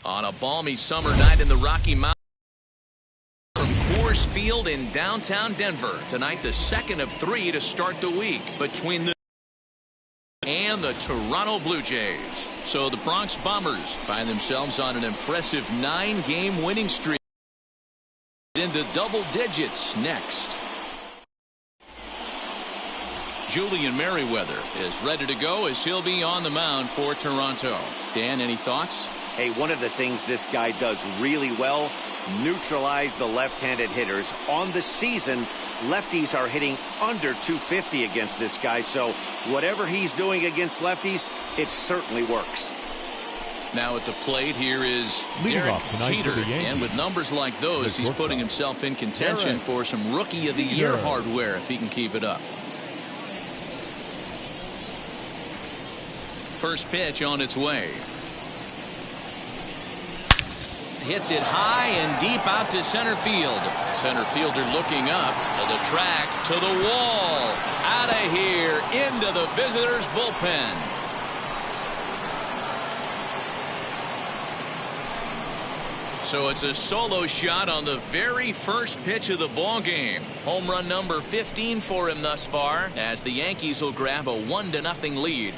On a balmy summer night in the Rocky Mountains from Coors Field in downtown Denver. Tonight, the second of 3 to start the week between the and the Toronto Blue Jays. So the Bronx Bombers find themselves on an impressive 9-game winning streak into double digits next. Julian Merriweather is ready to go as he'll be on the mound for Toronto. Dan, any thoughts? Hey, one of the things this guy does really well, neutralize the left-handed hitters. On the season, lefties are hitting under 250 against this guy, so whatever he's doing against lefties, it certainly works. Now at the plate here is Derek Jeter, and with numbers like those, he's putting himself in contention for some Rookie of the Year hardware if he can keep it up. First pitch on its way. Hits it high and deep out to center field. Center fielder looking up to the track, to the wall. Out of here, into the visitors' bullpen. So it's a solo shot on the very first pitch of the ball game. Home run number 15 for him thus far, as the Yankees will grab a 1-0 lead.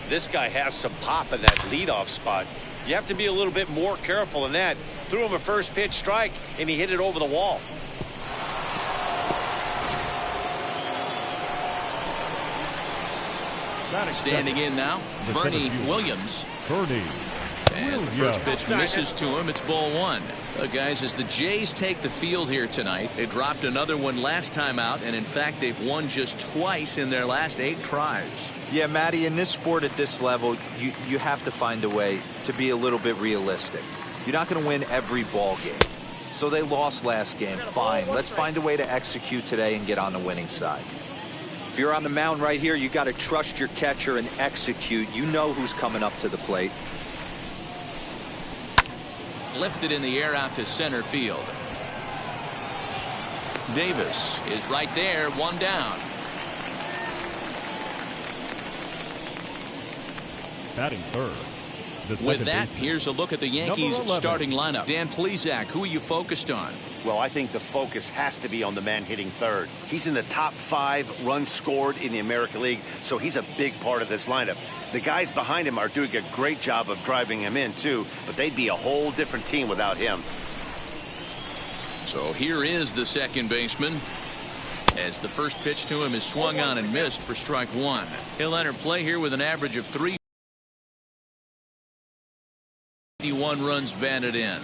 This guy has some pop in that leadoff spot. You have to be a little bit more careful than that. Threw him a first pitch strike, and he hit it over the wall. Standing in now, Bernie Williams. As the first pitch misses to him, it's ball 1. Guys, as the Jays take the field here tonight, they dropped another one last time out, and in fact, they've won just twice in their last 8 tries. Yeah, Matty, in this sport at this level, you have to find a way to be a little bit realistic. You're not going to win every ball game. So they lost last game. Fine. Let's find a way to execute today and get on the winning side. If you're on the mound right here, you got to trust your catcher and execute. You know who's coming up to the plate. Lifted in the air out to center field. Davis is right there, 1 down. Batting third. With that, here's a look at the Yankees starting lineup. Dan Plesac, who are you focused on? Well, I think the focus has to be on the man hitting third. He's in the top 5 runs scored in the American League, so he's a big part of this lineup. The guys behind him are doing a great job of driving him in, too, but they'd be a whole different team without him. So here is the second baseman, as the first pitch to him is swung on and missed for strike 1. He'll enter play here with an average of 351 runs batted in.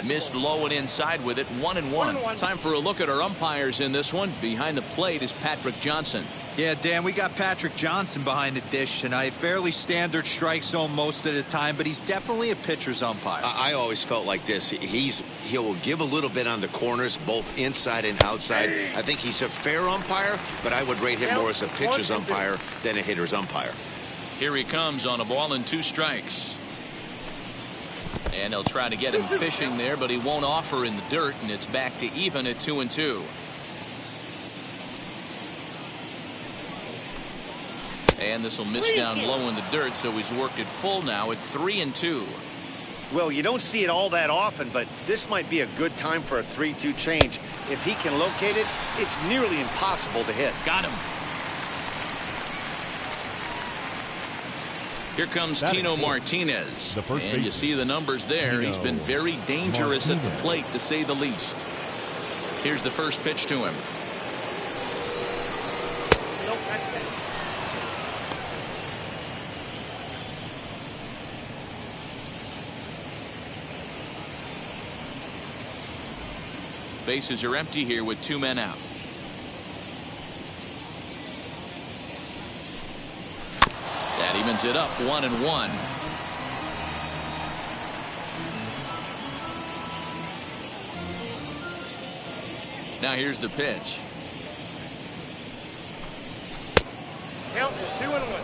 Missed low and inside with it, 1-1. Time for a look at our umpires in this one. Behind the plate is Patrick Johnson. Yeah, Dan, we got Patrick Johnson behind the dish tonight. Fairly standard strike zone most of the time, but he's definitely a pitcher's umpire. I always felt like this. He'll give a little bit on the corners, both inside and outside. I think he's a fair umpire, but I would rate him more as a pitcher's umpire than a hitter's umpire. Here he comes on a ball and 2 strikes. And he'll try to get him fishing there, but he won't offer in the dirt, and it's back to even at 2-2. And this will miss down low in the dirt, so he's worked it full now at 3-2. Well, you don't see it all that often, but this might be a good time for a 3-2 change. If he can locate it, it's nearly impossible to hit. Got him. Here comes Tino Martinez, and you see the numbers there. He's been very dangerous at the plate, to say the least. Here's the first pitch to him. Bases are empty here with 2 men out. That evens it up, 1-1. Now here's the pitch. Count is 2-1.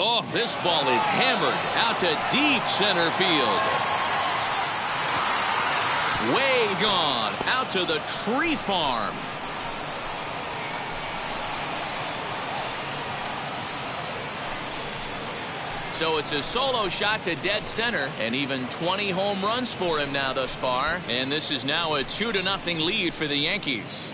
Oh, this ball is hammered out to deep center field. Way gone out to the tree farm. So it's a solo shot to dead center, and even 20 home runs for him now thus far. And this is now a 2-0 lead for the Yankees.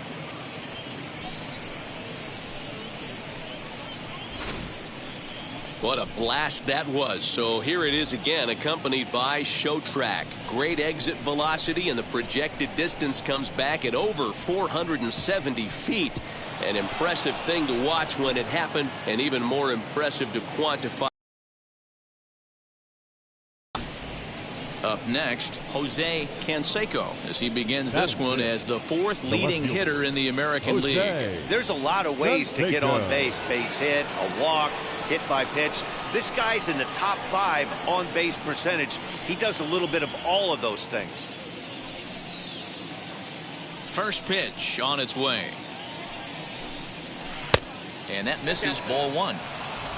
What a blast that was. So here it is again, accompanied by show track. Great exit velocity, and the projected distance comes back at over 470 feet. An impressive thing to watch when it happened, and even more impressive to quantify. Up next, Jose Canseco, as he begins this one as the 4th leading hitter in the American League. There's a lot of ways to get on base. Base hit, a walk, hit by pitch. This guy's in the top 5 on base percentage. He does a little bit of all of those things. First pitch on its way. And that misses, ball 1.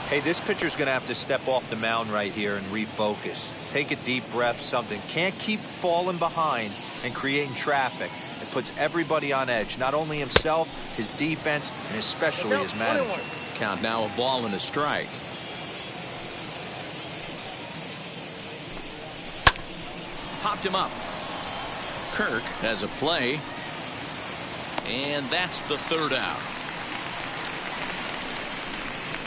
Hey, this pitcher's going to have to step off the mound right here and refocus. Take a deep breath, something. Can't keep falling behind and creating traffic. It puts everybody on edge, not only himself, his defense, and especially his manager. Count now, a ball and a strike. Popped him up. Kirk has a play. And that's the 3rd out.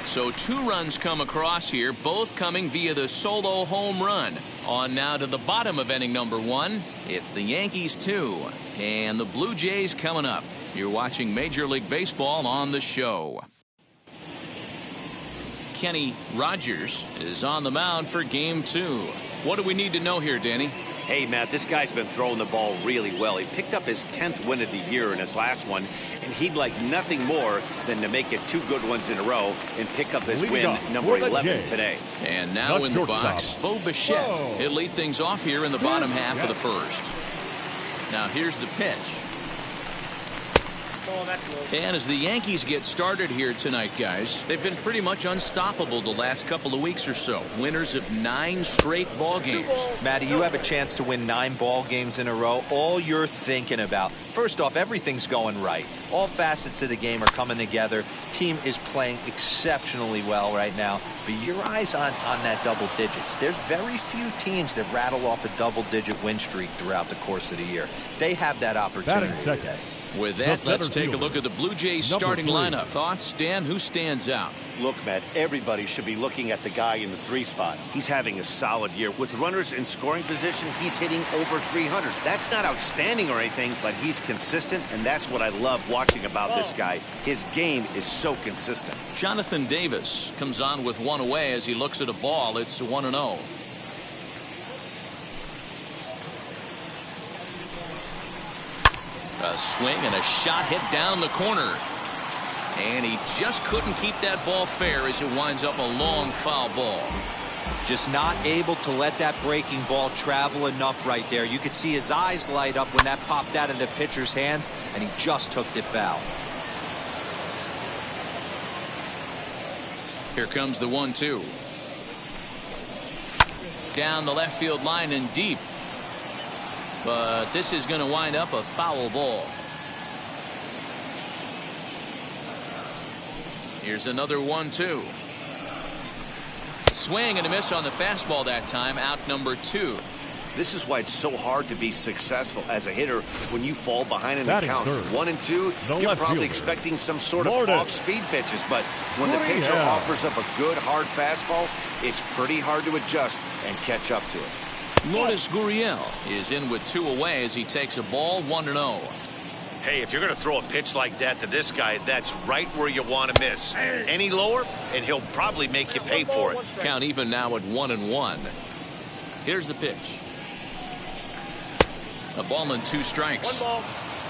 So 2 runs come across here, both coming via the solo home run. On now to the bottom of inning number 1. It's the Yankees 2 and the Blue Jays coming up. You're watching Major League Baseball on the show. Kenny Rogers is on the mound for game 2. What do we need to know here, Danny? Hey, Matt, this guy's been throwing the ball really well. He picked up his 10th win of the year in his last one, and he'd like nothing more than to make it 2 good ones in a row and pick up his win number 11 today. And now in the box, Bo Bichette. He'll lead things off here in the bottom half of the 1st. Now here's the pitch. And as the Yankees get started here tonight, guys, they've been pretty much unstoppable the last couple of weeks or so. Winners of 9 straight ball games. Matty, you have a chance to win 9 ball games in a row. All you're thinking about, first off, everything's going right. All facets of the game are coming together. Team is playing exceptionally well right now. But your eyes on that double digits. There's very few teams that rattle off a double-digit win streak throughout the course of the year. They have that opportunity today. With that, let's take a look at the Blue Jays starting lineup. Thoughts, Dan? Who stands out? Look, Matt, everybody should be looking at the guy in the 3 spot. He's having a solid year. With runners in scoring position, he's hitting over 300. That's not outstanding or anything, but he's consistent, and that's what I love watching about this guy. His game is so consistent. Jonathan Davis comes on with 1 away as he looks at a ball. It's 1-0. A swing and a shot hit down the corner. And he just couldn't keep that ball fair as it winds up a long foul ball. Just not able to let that breaking ball travel enough right there. You could see his eyes light up when that popped out of the pitcher's hands, and he just hooked it foul. Here comes the 1-2. Down the left field line and deep. But this is going to wind up a foul ball. Here's another 1-2. Swing and a miss on the fastball that time. Out number 2. This is why it's so hard to be successful as a hitter when you fall behind in the count. 1 and 2, you're probably expecting some sort of off-speed pitches, but when the pitcher offers up a good hard fastball, it's pretty hard to adjust and catch up to it. Lourdes Gurriel is in with 2 away as he takes a ball 1-0. Hey, if you're going to throw a pitch like that to this guy, that's right where you want to miss. Any lower, and he'll probably make you pay for it. Count even now at 1-1. Here's the pitch. A ball and 2 strikes. Now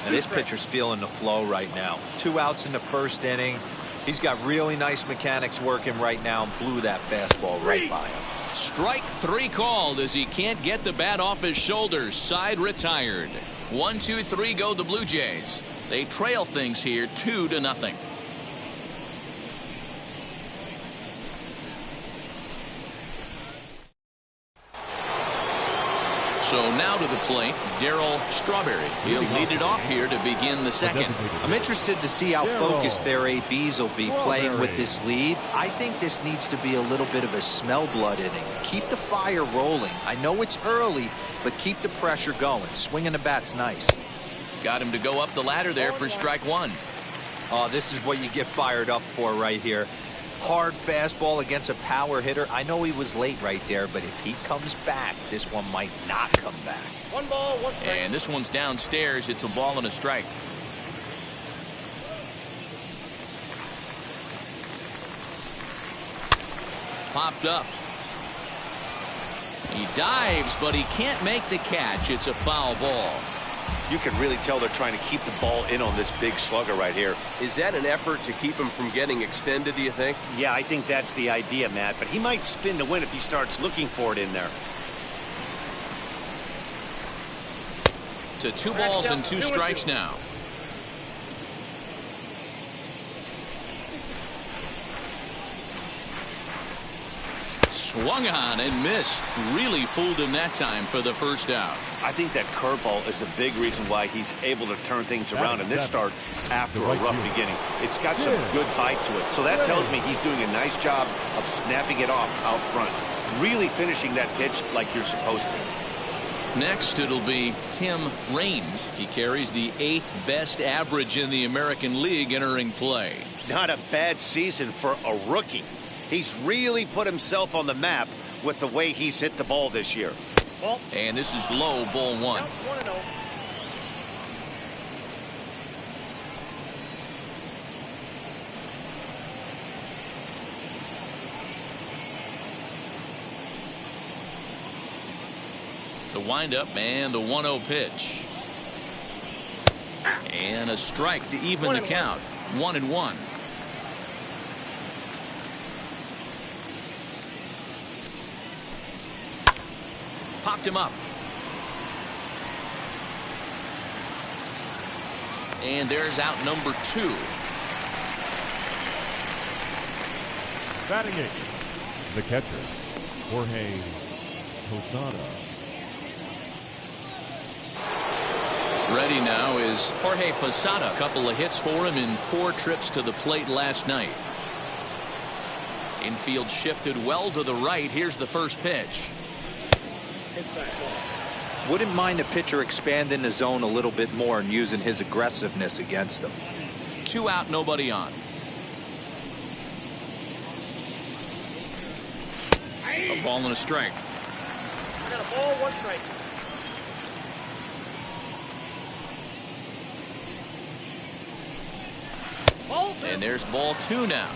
this pitcher's feeling the flow right now. 2 outs in the 1st inning. He's got really nice mechanics working right now and blew that fastball right by him. Strike 3 called as he can't get the bat off his shoulders. Side retired. 1-2-3 go the Blue Jays. They trail things here 2-0. So now to the plate, Daryl Strawberry. He'll lead it off here to begin the second. I'm interested to see how focused their ABs will be playing with this lead. I think this needs to be a little bit of a smell blood inning. Keep the fire rolling. I know it's early, but keep the pressure going. Swinging the bat's nice. Got him to go up the ladder there for strike one. Oh, this is what you get fired up for right here. Hard fastball against a power hitter. I know he was late right there, but if he comes back, this one might not come back. 1 ball, 1 strike. And this one's downstairs. It's a ball and a strike. Popped up. He dives, but he can't make the catch. It's a foul ball. You can really tell they're trying to keep the ball in on this big slugger right here. Is that an effort to keep him from getting extended, do you think? Yeah, I think that's the idea, Matt. But he might spin to win if he starts looking for it in there. To 2 balls and 2 strikes now. Swung on and missed. Really fooled him that time for the first out. I think that curveball is a big reason why he's able to turn things around in this start after a rough beginning. It's got some good bite to it. So that tells me he's doing a nice job of snapping it off out front. Really finishing that pitch like you're supposed to. Next, it'll be Tim Raines. He carries the 8th best average in the American League entering play. Not a bad season for a rookie. He's really put himself on the map with the way he's hit the ball this year. And this is low, ball 1. 1-0. The windup and the 1-0 pitch. And a strike to even the count. 1-1. Popped him up. And there's out number 2. Batting 8, the catcher, Jorge Posada. Ready now is Jorge Posada. A couple of hits for him in 4 trips to the plate last night. Infield shifted well to the right. Here's the first pitch. Wouldn't mind a pitcher expanding the zone a little bit more and using his aggressiveness against them. 2 out, nobody on. A ball and a strike. I got a ball, 1 strike. Ball 2. And there's ball 2 now.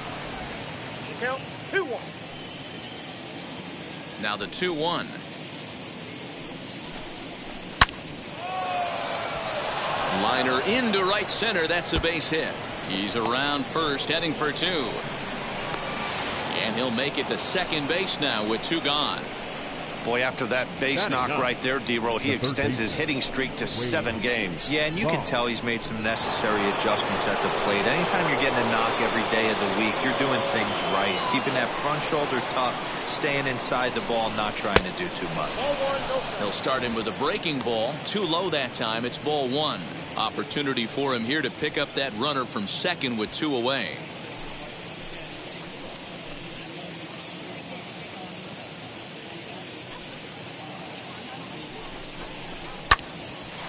Count 2-1. Now the 2-1. Liner into right center. That's a base hit. He's around first, heading for 2. And he'll make it to second base now with 2 gone. Boy, after that base knock right there, D-Roll, he extends his hitting streak to 7 games. Yeah, and you can tell he's made some necessary adjustments at the plate. Anytime you're getting a knock every day of the week, you're doing things right. He's keeping that front shoulder tucked, staying inside the ball, not trying to do too much. He'll start him with a breaking ball. Too low that time. It's ball 1. Opportunity for him here to pick up that runner from second with 2 away.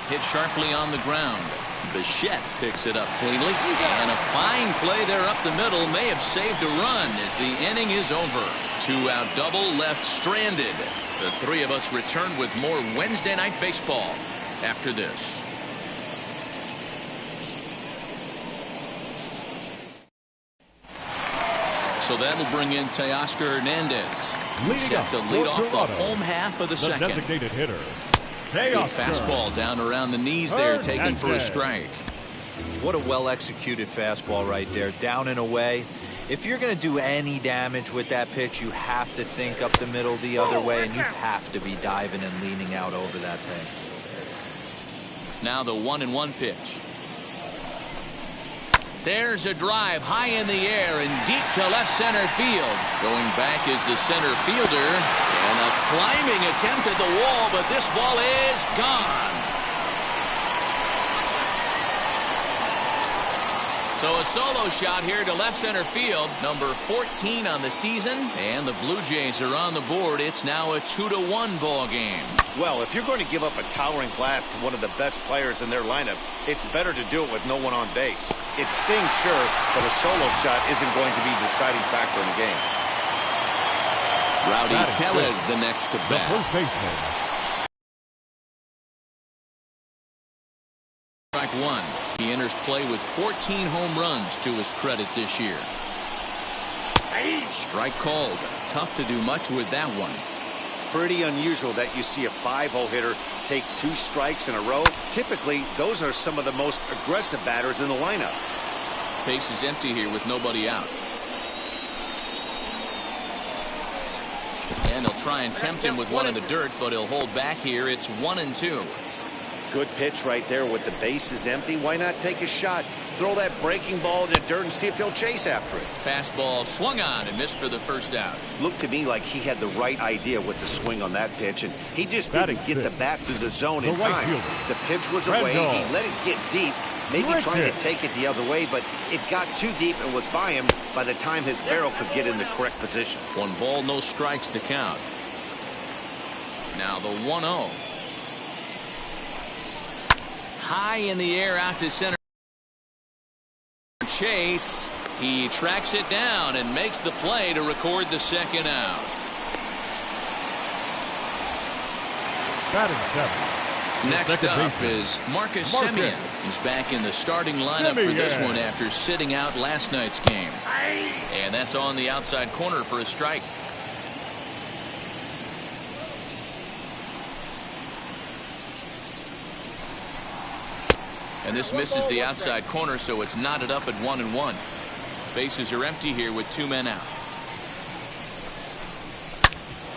Hit sharply on the ground. Bichette picks it up cleanly. And a fine play there up the middle may have saved a run as the inning is over. 2-out double left stranded. The 3 of us return with more Wednesday Night Baseball after this. So that'll bring in Teoscar Hernandez. Set to lead off the home half of the second. Designated hitter. Big fastball down around the knees there, taken for a strike. What a well-executed fastball right there, down and away. If you're going to do any damage with that pitch, you have to think up the middle the other way, and you have to be diving and leaning out over that thing. Now the 1-1 pitch. There's a drive high in the air and deep to left center field. Going back is the center fielder, and And a climbing attempt at the wall, but this ball is gone. So a solo shot here to left center field, number 14 on the season, and the Blue Jays are on the board. It's now a 2-1 ball game. Well, if you're going to give up a towering blast to one of the best players in their lineup, it's better to do it with no one on base. It stings, sure, but a solo shot isn't going to be the deciding factor in the game. Rowdy Tellez the next to bat. The first baseman. Strike one. He enters play with 14 home runs to his credit this year. Strike called. Tough to do much with that one. Pretty unusual that you see a 5-0 hitter take 2 strikes in a row. Typically, those are some of the most aggressive batters in the lineup. Base is empty here with nobody out. And he'll try and tempt him with one in the dirt, but he'll hold back here. It's 1-2. Good pitch right there with the bases empty. Why not take a shot? Throw that breaking ball in the dirt and see if he'll chase after it. Fastball swung on and missed for the first out. Looked to me like he had the right idea with the swing on that pitch, and he just didn't get the bat through the zone in time. The pitch was away. He let it get deep, maybe trying to take it the other way, but it got too deep and was by him by the time his barrel could get in the correct position. 1 ball, no strikes to count. Now the 1-0. High in the air out to center. Chase. He tracks it down and makes the play to record the second out. Batting 7. Next up is Marcus Semien. He's back in the starting lineup for this one after sitting out last night's game. And that's on the outside corner for a strike. And this misses the outside corner, so it's knotted up at 1-1. Bases are empty here with 2 men out.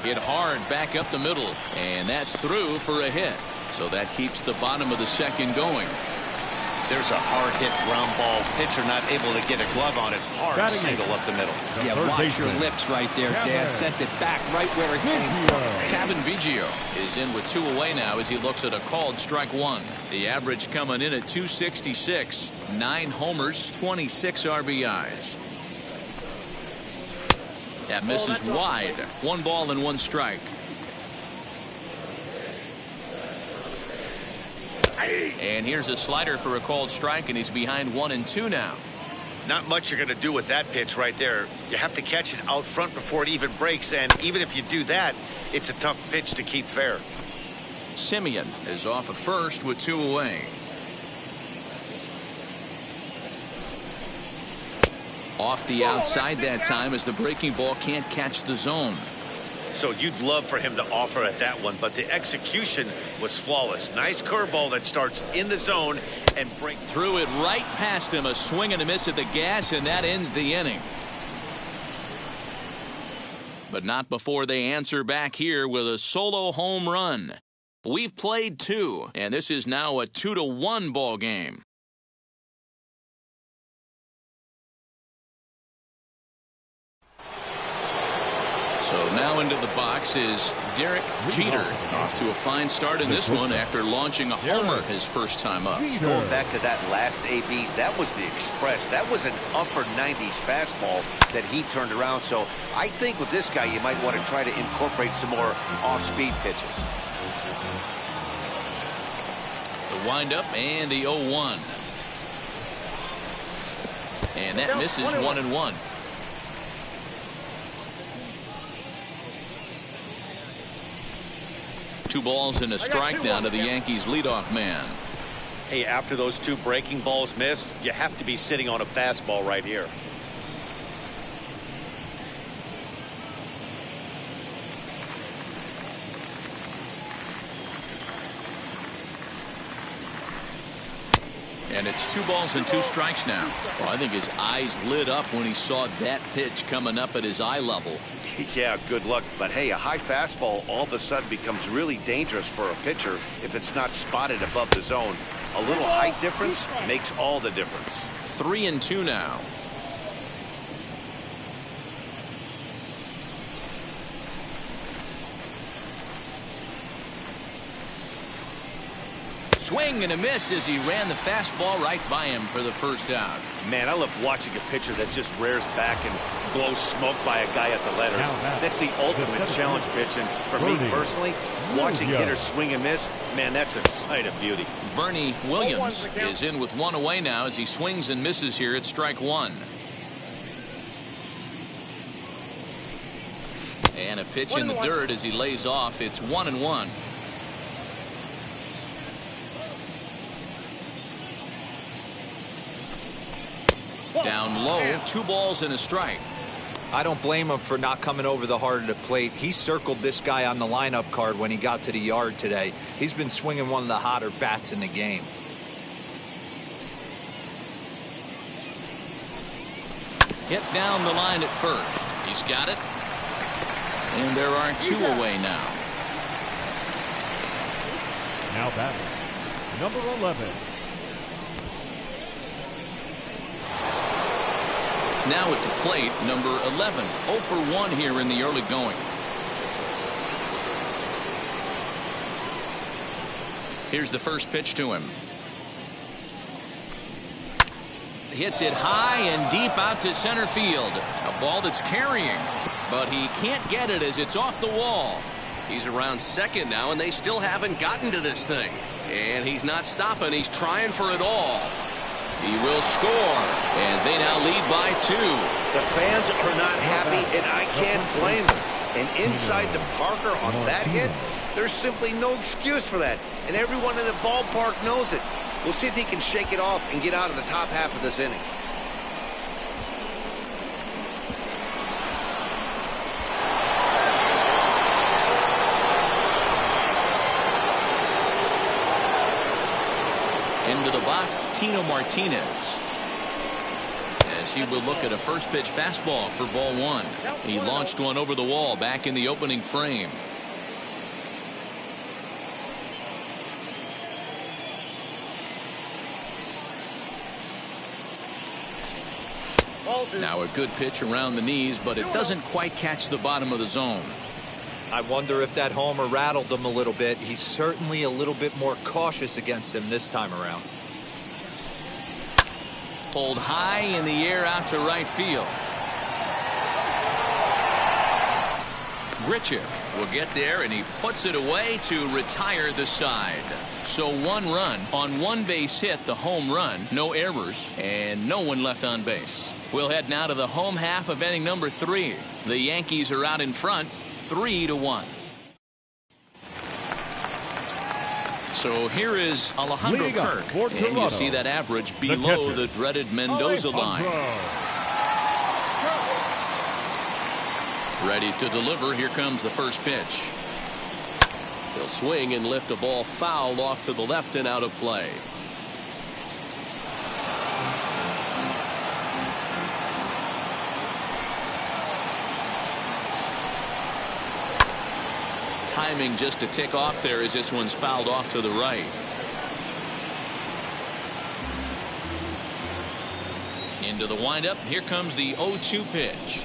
Hit hard back up the middle, and that's through for a hit. So that keeps the bottom of the second going. There's a hard hit ground ball. Pitcher not able to get a glove on it. Hard single up the middle. Yeah, watch your lips right there, Dan. Sent it back right where it came from. Kevin Biggio is in with 2 away now as he looks at a called strike one. The average coming in at 266. 9 homers, 26 RBIs. That misses wide. 1 ball and 1 strike. And here's a slider for a called strike, and he's behind 1-2 now. Not much you're going to do with that pitch right there. You have to catch it out front before it even breaks, and even if you do that, it's a tough pitch to keep fair. Semien is off of first with 2 away. Off the outside that time as the breaking ball can't catch the zone. So you'd love for him to offer at that one, but the execution was flawless. Nice curveball that starts in the zone and threw it right past him. A swing and a miss at the gas, and that ends the inning. But not before they answer back here with a solo home run. We've played 2, and this is now a 2-1 ball game. So now into the box is Derek Jeter, off to a fine start in this one after launching a homer his first time up. Going back to that last AB, that was the express. That was an upper 90s fastball that he turned around. So I think with this guy, you might want to try to incorporate some more off-speed pitches. The windup and the 0-1. And that misses 1-1. 2 balls and a strike down to the Yankees leadoff man. Hey, after those 2 breaking balls missed, you have to be sitting on a fastball right here. And it's 2 balls and 2 strikes now. Well, I think his eyes lit up when he saw that pitch coming up at his eye level. Yeah, good luck. But hey, a high fastball all of a sudden becomes really dangerous for a pitcher if it's not spotted above the zone. A little height difference makes all the difference. 3-2 now. swing and a miss as he ran the fastball right by him for the first out. Man, I love watching a pitcher that just rears back and blows smoke by a guy at the letters. That's the ultimate challenge pitch. And for me personally, watching hitters swing and miss, man, that's a sight of beauty. Bernie Williams is in with one away now as he swings and misses here at strike one. And a pitch in the dirt as he lays off. It's 1-1. Down low, 2 balls and a strike. I don't blame him for not coming over the heart of the plate. He circled this guy on the lineup card when he got to the yard today. He's been swinging one of the hotter bats in the game. Hit down the line at first. He's got it. And there are 2 away now. Now batting, number 11. Now at the plate, number 11. 0 for 1 here in the early going. Here's the first pitch to him. Hits it high and deep out to center field. A ball that's carrying, but he can't get it as it's off the wall. He's around second now, and they still haven't gotten to this thing. And he's not stopping. He's trying for it all. He will score, and they now lead by 2. The fans are not happy, and I can't blame them. And inside the Parker on that hit, there's simply no excuse for that. And everyone in the ballpark knows it. We'll see if he can shake it off and get out of the top half of this inning. Into the box, Tino Martinez. As he will look at a first pitch fastball for ball 1. He launched one over the wall back in the opening frame. Now a good pitch around the knees, but it doesn't quite catch the bottom of the zone. I wonder if that homer rattled him a little bit. He's certainly a little bit more cautious against him this time around. Pulled high in the air out to right field. Gretcher will get there, and he puts it away to retire the side. So 1 run on 1 base hit, the home run, no errors, and no one left on base. We'll head now to the home half of inning number 3. The Yankees are out in front, 3-1. So here is Alejandro Kirk, and you see that average below the dreaded Mendoza line. Ready to deliver. Here comes the first pitch. He'll swing and lift a ball foul off to the left and out of play. Timing just to tick off there as this one's fouled off to the right. Into the windup. Here comes the 0-2 pitch.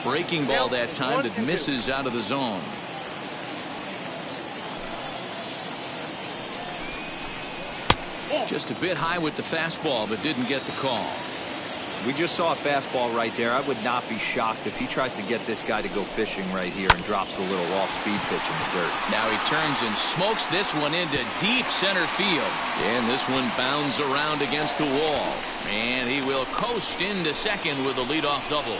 Breaking ball that time that misses out of the zone. Just a bit high with the fastball, but didn't get the call. We just saw a fastball right there. I would not be shocked if he tries to get this guy to go fishing right here and drops a little off-speed pitch in the dirt. Now he turns and smokes this one into deep center field. And this one bounds around against the wall. And he will coast into second with a leadoff double.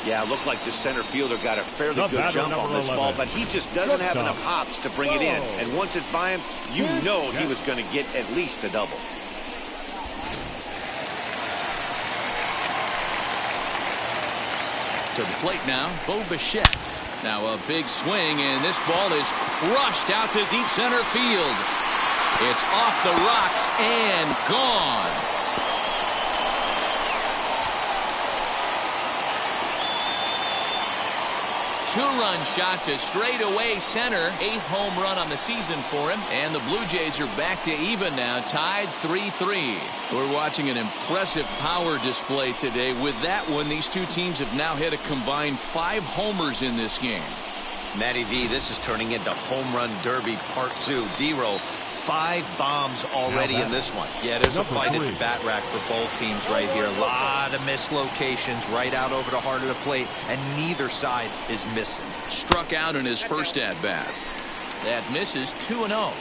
Yeah, it looked like the center fielder got a fairly good jump on this ball, but he just doesn't have enough hops to bring it in. And once it's by him, you know he was going to get at least a double. To the plate now, Bo Bichette. Now a big swing, and this ball is crushed out to deep center field. It's off the rocks and gone. two-run shot to straightaway center. 8th home run on the season for him. And the Blue Jays are back to even now, tied 3-3. We're watching an impressive power display today. With that one, these two teams have now hit a combined 5 homers in this game. Matty V, this is turning into Home Run Derby Part 2. D-Row, 5 bombs already in this one. Yeah, there's a fight at the bat rack for both teams right here. A lot of mislocations right out over the heart of the plate, and neither side is missing. Struck out in his first at-bat. That misses 2-0.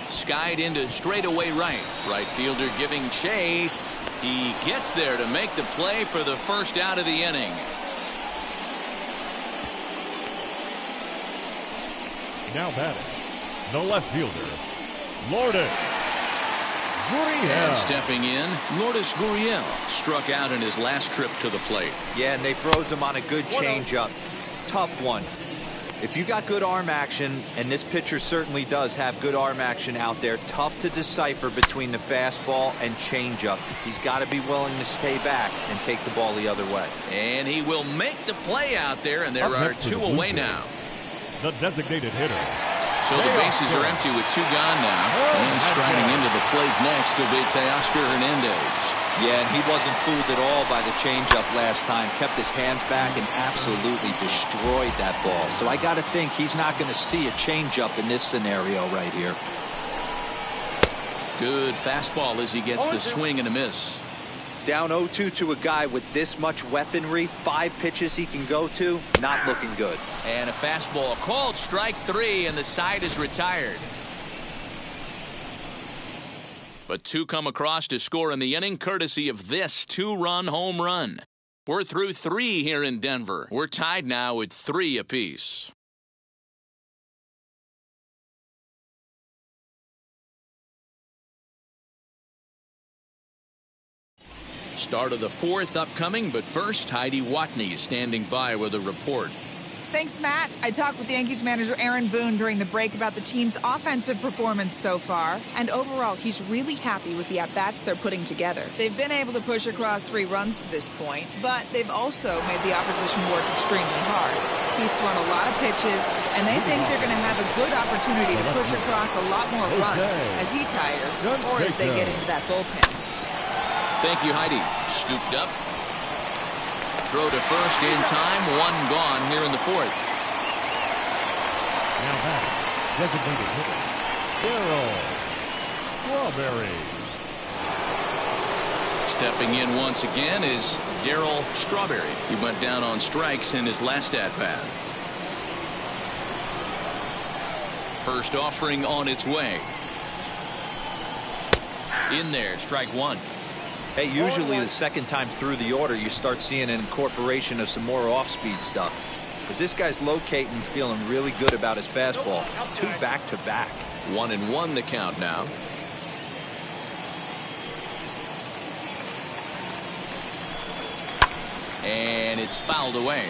Skied into straightaway right. Right fielder giving chase. He gets there to make the play for the first out of the inning. Now batting, the left fielder, Lourdes Gurriel. And stepping in, Lourdes Gurriel struck out in his last trip to the plate. Yeah, and they froze him on a good changeup. Tough one. If you got good arm action, and this pitcher certainly does have good arm action out there, tough to decipher between the fastball and changeup. He's got to be willing to stay back and take the ball the other way. And he will make the play out there, and there are 2 away now. The designated hitter. So the bases are empty with 2 gone now. And striding into the plate next will be Teoscar Hernandez. Yeah, and he wasn't fooled at all by the changeup last time. Kept his hands back and absolutely destroyed that ball. So I got to think he's not going to see a changeup in this scenario right here. Good fastball as he gets the swing and a miss. Down 0-2 to a guy with this much weaponry, 5 pitches he can go to, not looking good. And a fastball called strike 3, and the side is retired. But 2 come across to score in the inning, courtesy of this 2-run home run. We're through 3 here in Denver. We're tied now at 3 apiece. Start of the 4th upcoming, but first, Heidi Watney is standing by with a report. Thanks, Matt. I talked with Yankees manager Aaron Boone during the break about the team's offensive performance so far, and overall, he's really happy with the at-bats they're putting together. They've been able to push across 3 runs to this point, but they've also made the opposition work extremely hard. He's thrown a lot of pitches, and they think they're going to have a good opportunity to push across a lot more runs as he tires or as they get into that bullpen. Thank you, Heidi. Scooped up. Throw to first in time. 1 gone here in the 4th. Now back, designated hitter, Daryl Strawberry. Stepping in once again is Daryl Strawberry. He went down on strikes in his last at-bat. First offering on its way. In there, strike 1. Hey, usually the second time through the order, you start seeing an incorporation of some more off-speed stuff. But this guy's locating, feeling really good about his fastball. 2 back-to-back. 1-1 the count now. And it's fouled away.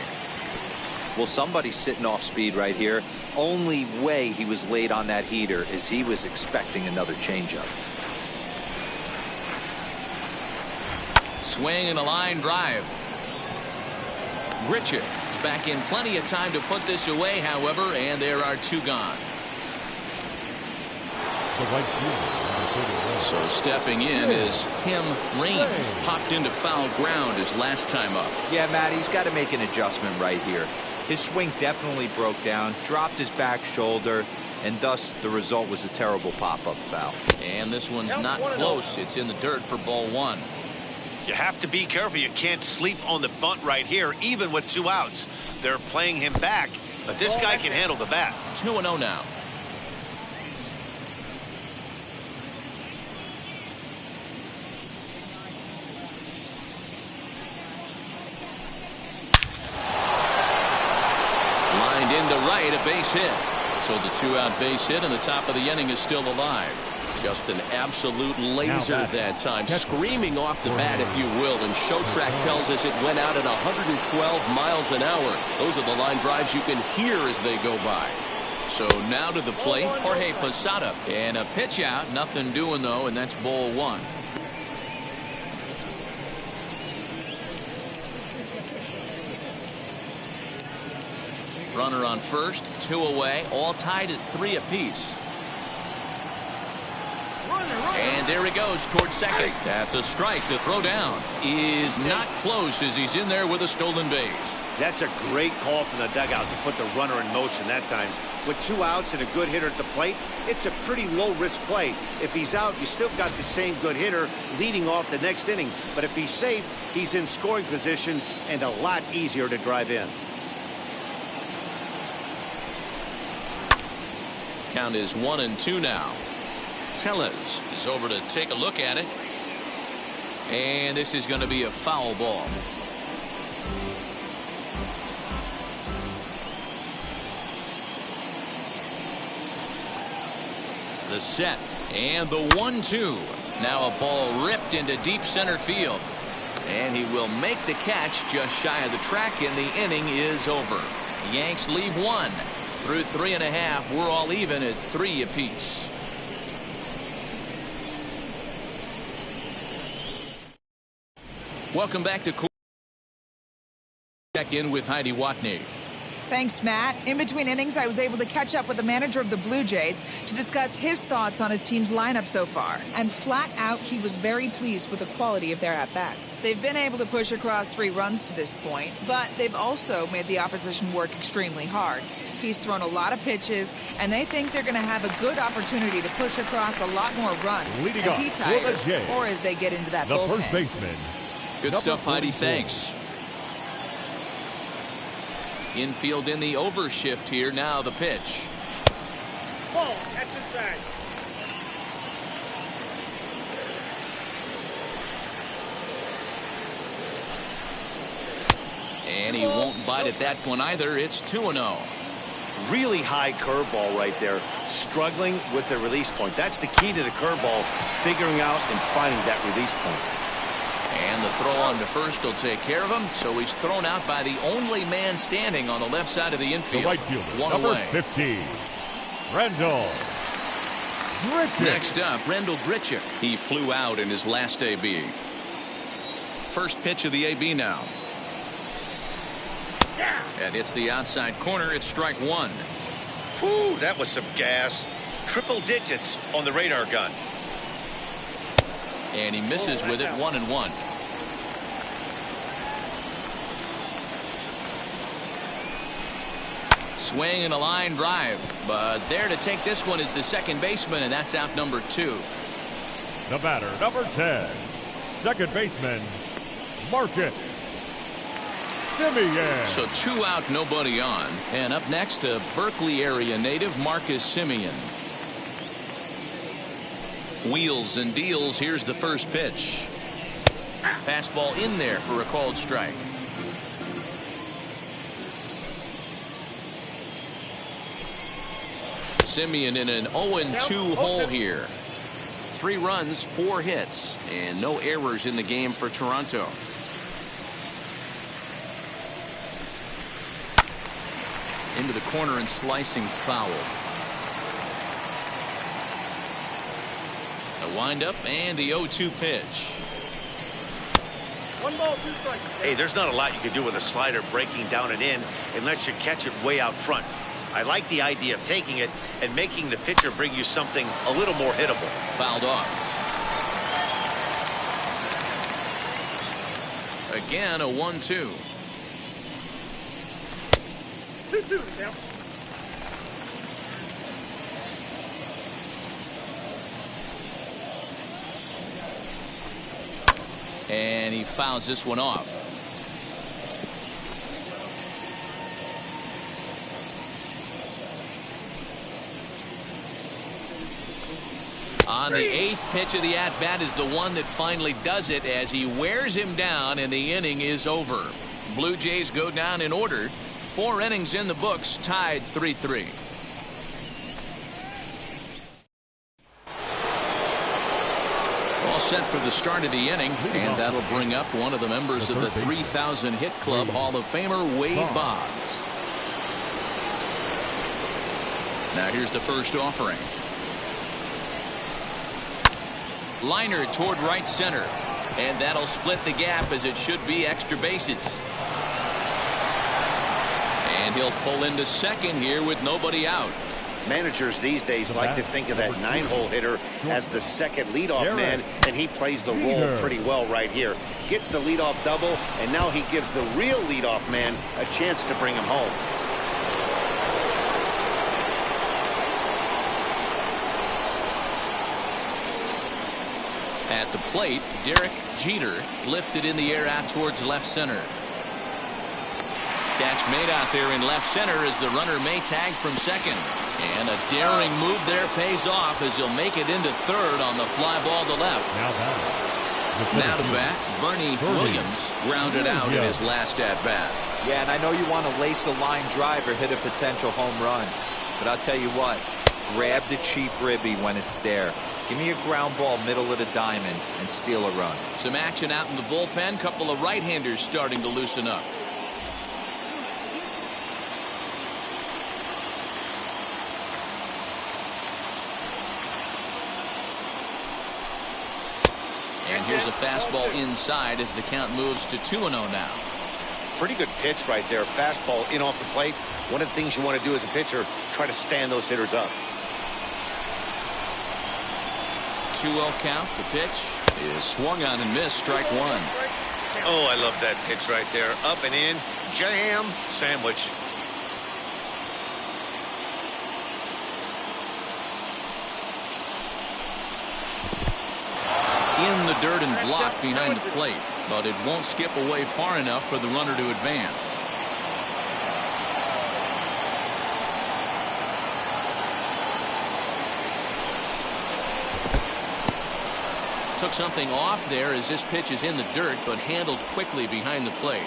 Well, somebody's sitting off speed right here. Only way he was late on that heater is he was expecting another changeup. Swing and a line drive. Gretcher is back in plenty of time to put this away, however, and there are 2 gone. The right fielder. So stepping in is Tim Raines. Popped into foul ground his last time up. Yeah, Matt, he's got to make an adjustment right here. His swing definitely broke down, dropped his back shoulder, and thus the result was a terrible pop-up foul. And this one's not close. It's in the dirt for ball 1. You have to be careful. You can't sleep on the bunt right here, even with 2 outs. They're playing him back, but this guy can handle the bat. 2-0 now. Lined into right, a base hit. So the 2-out base hit, and the top of the inning is still alive. Just an absolute laser that time, screaming off the bat, if you will. And Showtrack tells us it went out at 112 miles an hour. Those are the line drives you can hear as they go by. So now to the plate, Jorge Posada. And a pitch out, nothing doing though, and that's ball 1. Runner on first, 2 away, all tied at 3 apiece. And there he goes towards second. That's a strike. The throw down is not close as he's in there with a stolen base. That's a great call from the dugout to put the runner in motion that time. With 2 outs and a good hitter at the plate, it's a pretty low-risk play. If he's out, you still got the same good hitter leading off the next inning. But if he's safe, he's in scoring position and a lot easier to drive in. Count is 1-2 now. Tellez is over to take a look at it. And this is going to be a foul ball. The set and the 1-2. Now a ball ripped into deep center field. And he will make the catch just shy of the track, and the inning is over. The Yanks leave 1. Through 3.5, we're all even at 3 apiece. Welcome back to Check In with Heidi Watney. Thanks, Matt. In between innings, I was able to catch up with the manager of the Blue Jays to discuss his thoughts on his team's lineup so far. And flat out, he was very pleased with the quality of their at-bats. They've been able to push across 3 runs to this point, but they've also made the opposition work extremely hard. He's thrown a lot of pitches, and they think they're going to have a good opportunity to push across a lot more runs as he tires or as they get into that bullpen. The first baseman. Good stuff, Heidi. Thanks. Infield in the overshift here. Now the pitch. Ball, catch inside. And he won't bite at that one either. It's 2-0. Really high curveball right there. Struggling with the release point. That's the key to the curveball, figuring out and finding that release point. And the throw on to first will take care of him. So he's thrown out by the only man standing on the left side of the infield. The right fielder, 1 number away. 15, Randall Gretcher. Next up, Randall Gretcher. He flew out in his last AB. First pitch of the AB now. And it's the outside corner. It's strike 1. Whew, that was some gas. Triple digits on the radar gun. And he misses with it. 1-1. Swing and a line drive. But there to take this one is the second baseman, and that's out number 2. The batter, number 10, second baseman, Marcus Semien. So 2 out, nobody on. And up next, a Berkeley area native, Marcus Semien. Wheels and deals. Here's the first pitch. Fastball in there for a called strike. Semien in an 0-2 hole here. 3 runs, 4 hits, and no errors in the game for Toronto. Into the corner and slicing foul. A windup and the 0-2 pitch. 1 ball, 2 strikes. Hey, there's not a lot you can do with a slider breaking down and in unless you catch it way out front. I like the idea of taking it and making the pitcher bring you something a little more hittable. Fouled off. Again, a 1-2. 2-2 now. And he fouls this one off. On the 8th pitch of the at-bat is the one that finally does it as he wears him down, and the inning is over. Blue Jays go down in order. 4 innings in the books, tied 3-3. All set for the start of the inning, and that'll bring up one of the members of the 3,000 hit club, Hall of Famer Wade Boggs. Now here's the first offering. Liner toward right center, and that'll split the gap as it should be extra bases. And he'll pull into second here with nobody out. Managers these days like to think of that 9-hole hitter as the second leadoff man, and he plays the role pretty well right here. Gets the leadoff double, and now he gives the real leadoff man a chance to bring him home. At the plate, Derek Jeter lifted in the air out towards left center. Catch made out there in left center as the runner may tag from second. And a daring move there pays off as he'll make it into third on the fly ball to left. Now to bat, Bernie Williams grounded out in his last at-bat. Yeah, and I know you want to lace a line drive or hit a potential home run. But I'll tell you what, grab the cheap ribby when it's there. Give me a ground ball middle of the diamond and steal a run. Some action out in the bullpen. Couple of right-handers starting to loosen up. And here's a fastball inside as the count moves to 2-0 now. Pretty good pitch right there. Fastball in off the plate. One of the things you want to do as a pitcher, try to stand those hitters up. 2-0 count. The pitch is swung on and missed. Strike one. Oh, I love that pitch right there. Up and in. Jam sandwich. In the dirt and blocked behind the plate, but it won't skip away far enough for the runner to advance. Took something off there as this pitch is in the dirt, but handled quickly behind the plate.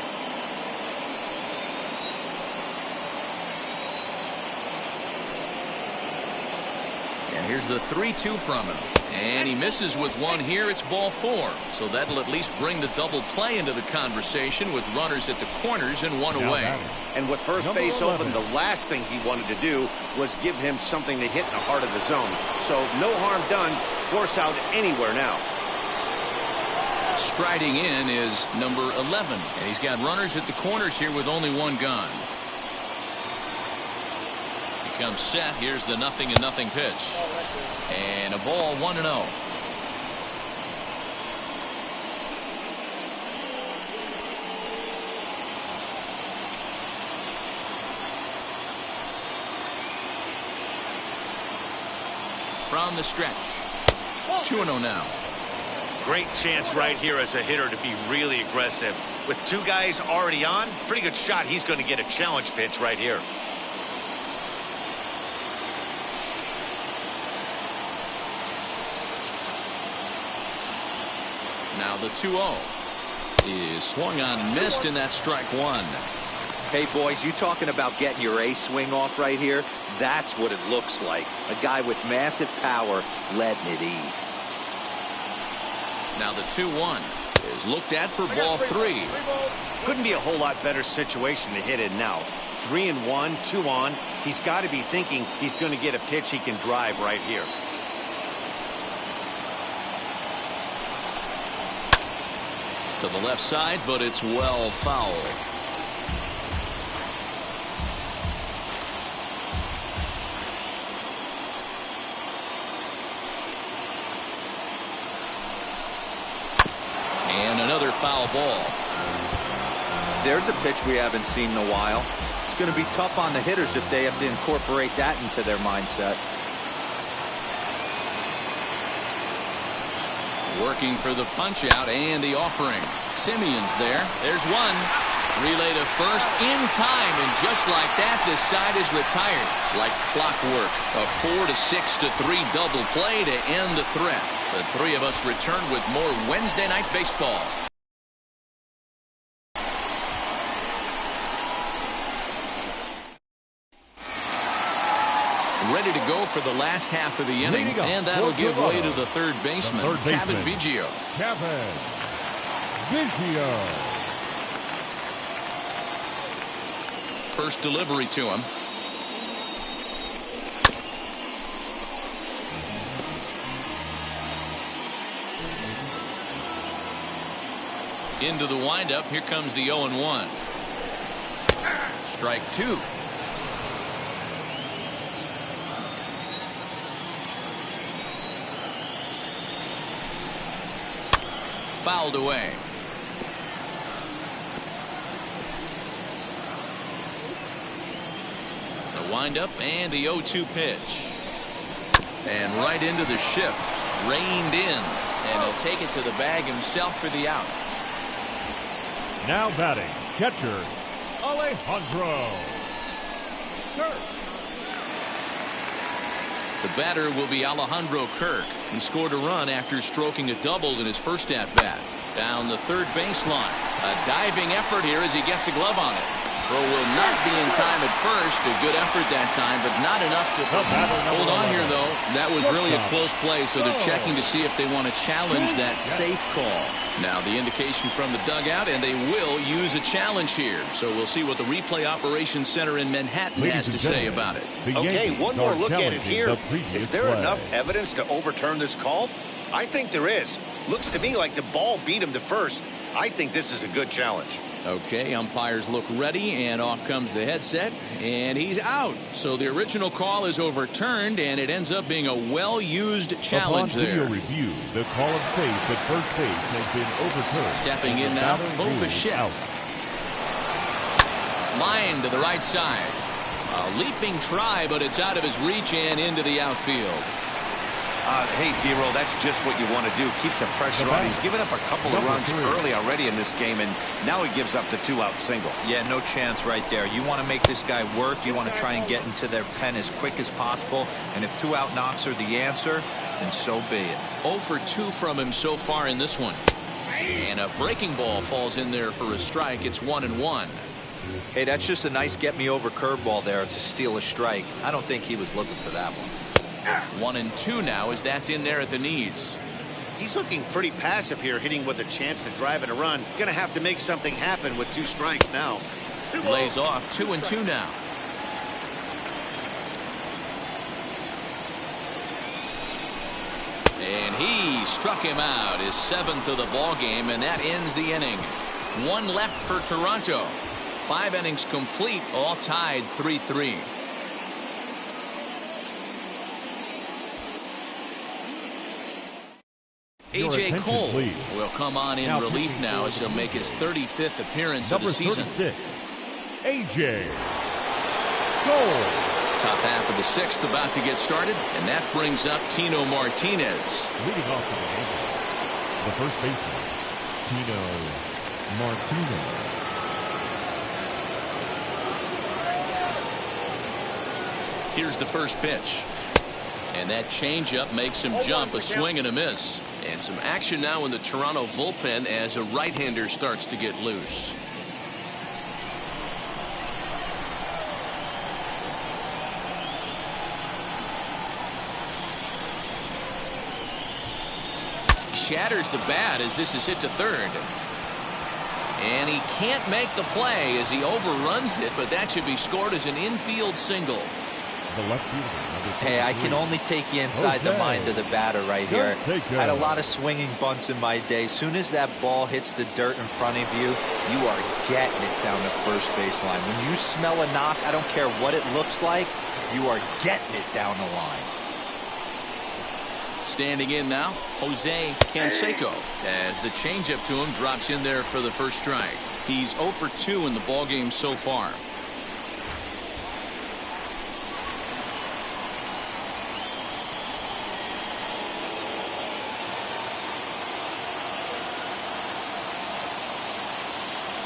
And here's the 3-2 from him. And he misses with one here. It's ball four. So that'll at least bring the double play into the conversation with runners at the corners and one away. And with first base open, the last thing he wanted to do was give him something to hit in the heart of the zone. So no harm done. Force out anywhere now. Striding in is number 11. And he's got runners at the corners here with only one gone. He comes set. Here's the 0-0 pitch. And a ball 1-0. From the stretch. 2-0 now. Great chance right here as a hitter to be really aggressive. With two guys already on, pretty good shot. He's going to get a challenge pitch right here. Now the 2-0 is swung on and missed, and that's strike one. Hey, boys, you talking about getting your A swing off right here? That's what it looks like. A guy with massive power letting it eat. Now the 2-1 is looked at for ball three. Couldn't be a whole lot better situation to hit it now. 3-1, 2 on. He's got to be thinking he's going to get a pitch he can drive right here. To the left side, but it's well foul. And another foul ball. There's a pitch we haven't seen in a while. It's going to be tough on the hitters if they have to incorporate that into their mindset. Working for the punch out and the offering. Simeon's there. There's one. Relay to first in time, and just like that, this side is retired like clockwork. A 4-6-3 double play to end the threat. The three of us return with more Wednesday night baseball. Ready to go for the last half of the inning, and that'll give way to the third baseman, Kevin Biggio. Kevin Biggio. First delivery to him. Into the windup. Here comes the 0-1. Strike two. Fouled away. The windup and the 0-2 pitch. And right into the shift. Reined in. And he'll take it to the bag himself for the out. Now batting, catcher, Alejandro. The batter will be Alejandro Kirk. He scored a run after stroking a double in his first at-bat. Down the third baseline. A diving effort here as he gets a glove on it. Throw will not be in time at first. A good effort that time, but not enough to hold on here, though. That was really a close play, so they're checking to see if they want to challenge that safe call. Now the indication from the dugout, and they will use a challenge here. So we'll see what the replay operations center in Manhattan has to say about it. Okay, one more look at it here. Is there enough evidence to overturn this call? I think there is. Looks to me like the ball beat him to first. I think this is a good challenge. Okay, umpires look ready, and off comes the headset, and he's out. So the original call is overturned, and it ends up being a well-used challenge there. Upon video review, the call of safe at first base has been overturned. Stepping in now, Bo Bichette. Line to the right side. A leaping try, but it's out of his reach and into the outfield. Hey, Daryl, that's just what you want to do. Keep the pressure on. He's given up a couple of runs early already in this game, and now he gives up the two-out single. Yeah, no chance right there. You want to make this guy work. You want to try and get into their pen as quick as possible. And if two-out knocks are the answer, then so be it. 0 for 2 from him so far in this one. And a breaking ball falls in there for a strike. It's 1-1. Hey, that's just a nice get-me-over curveball there to steal a strike. I don't think he was looking for that one. 1-2 now as that's in there at the knees. He's looking pretty passive here, hitting with a chance to drive in a run. Gonna have to make something happen with 2 strikes now. Lays off 2-2 now. And he struck him out, his 7th of the ball game, and that ends the inning. 1 left for Toronto. 5 innings complete, all tied 3-3. A.J. Cole will come on in relief now as he'll make his 35th appearance of the season. 36, A.J. Cole. Top half of the 6th about to get started, and that brings up Tino Martinez. Leading off the first baseman, Tino Martinez. Here's the first pitch. And that changeup makes him jump, a swing and a miss. And some action now in the Toronto bullpen as a right-hander starts to get loose. Shatters the bat as this is hit to third. And he can't make the play as he overruns it, but that should be scored as an infield single. The left fielder. Hey, I can only take you inside the mind of the batter right here. Had a lot of swinging bunts in my day. Soon as that ball hits the dirt in front of you, you are getting it down the first baseline. When you smell a knock, I don't care what it looks like, you are getting it down the line. Standing in now, Jose Canseco, as the changeup to him drops in there for the first strike. He's 0 for 2 in the ballgame so far.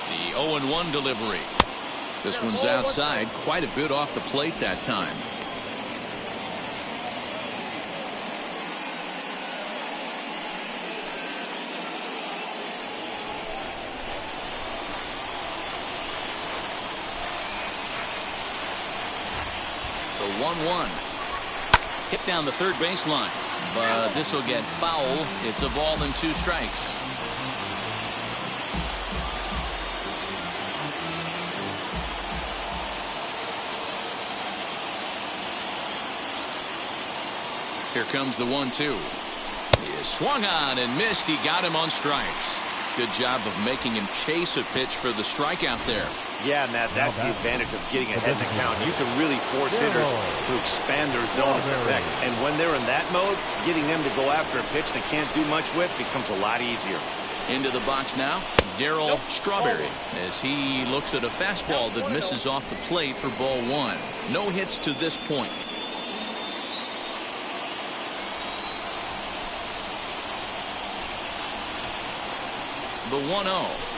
The 0-1 delivery. This one's outside, quite a bit off the plate that time. The 1-1. Hit down the third baseline, but this will get foul. It's a ball and 2 strikes. Here comes the 1-2. He is swung on and missed. He got him on strikes. Good job of making him chase a pitch for the strikeout there. Yeah, Matt, that's the advantage of getting ahead in the count. You can really force hitters to expand their zone and protect. And when they're in that mode, getting them to go after a pitch they can't do much with becomes a lot easier. Into the box now, Daryl Strawberry, as he looks at a fastball that misses off the plate for ball one. No hits to this point. The 1-0.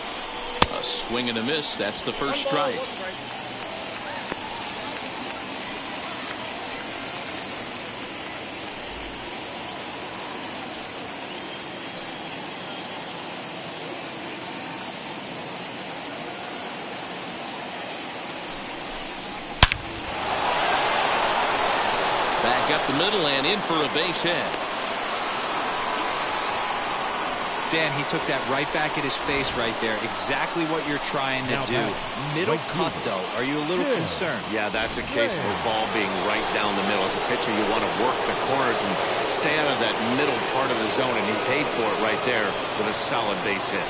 A swing and a miss. That's the first strike. Back up the middle and in for a base hit. Dan, he took that right back at his face right there. Exactly what you're trying to do. Middle cut, though. Are you a little concerned? Yeah, that's a case of a ball being right down the middle. As a pitcher, you want to work the corners and stay out of that middle part of the zone, and he paid for it right there with a solid base hit.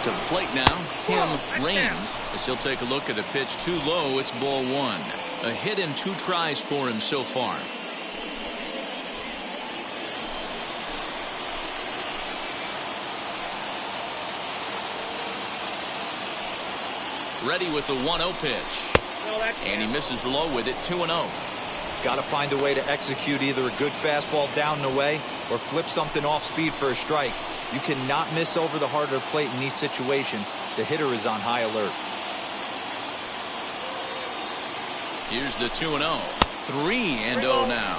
To the plate now, Tim Raines, as he'll take a look at a pitch too low. It's ball one. A hit and 2 tries for him so far. Ready with the 1-0 pitch. And he misses low with it. 2-0. Got to find a way to execute either a good fastball down and away or flip something off speed for a strike. You cannot miss over the heart of the plate in these situations. The hitter is on high alert. Here's the 2-0. 3-0 now.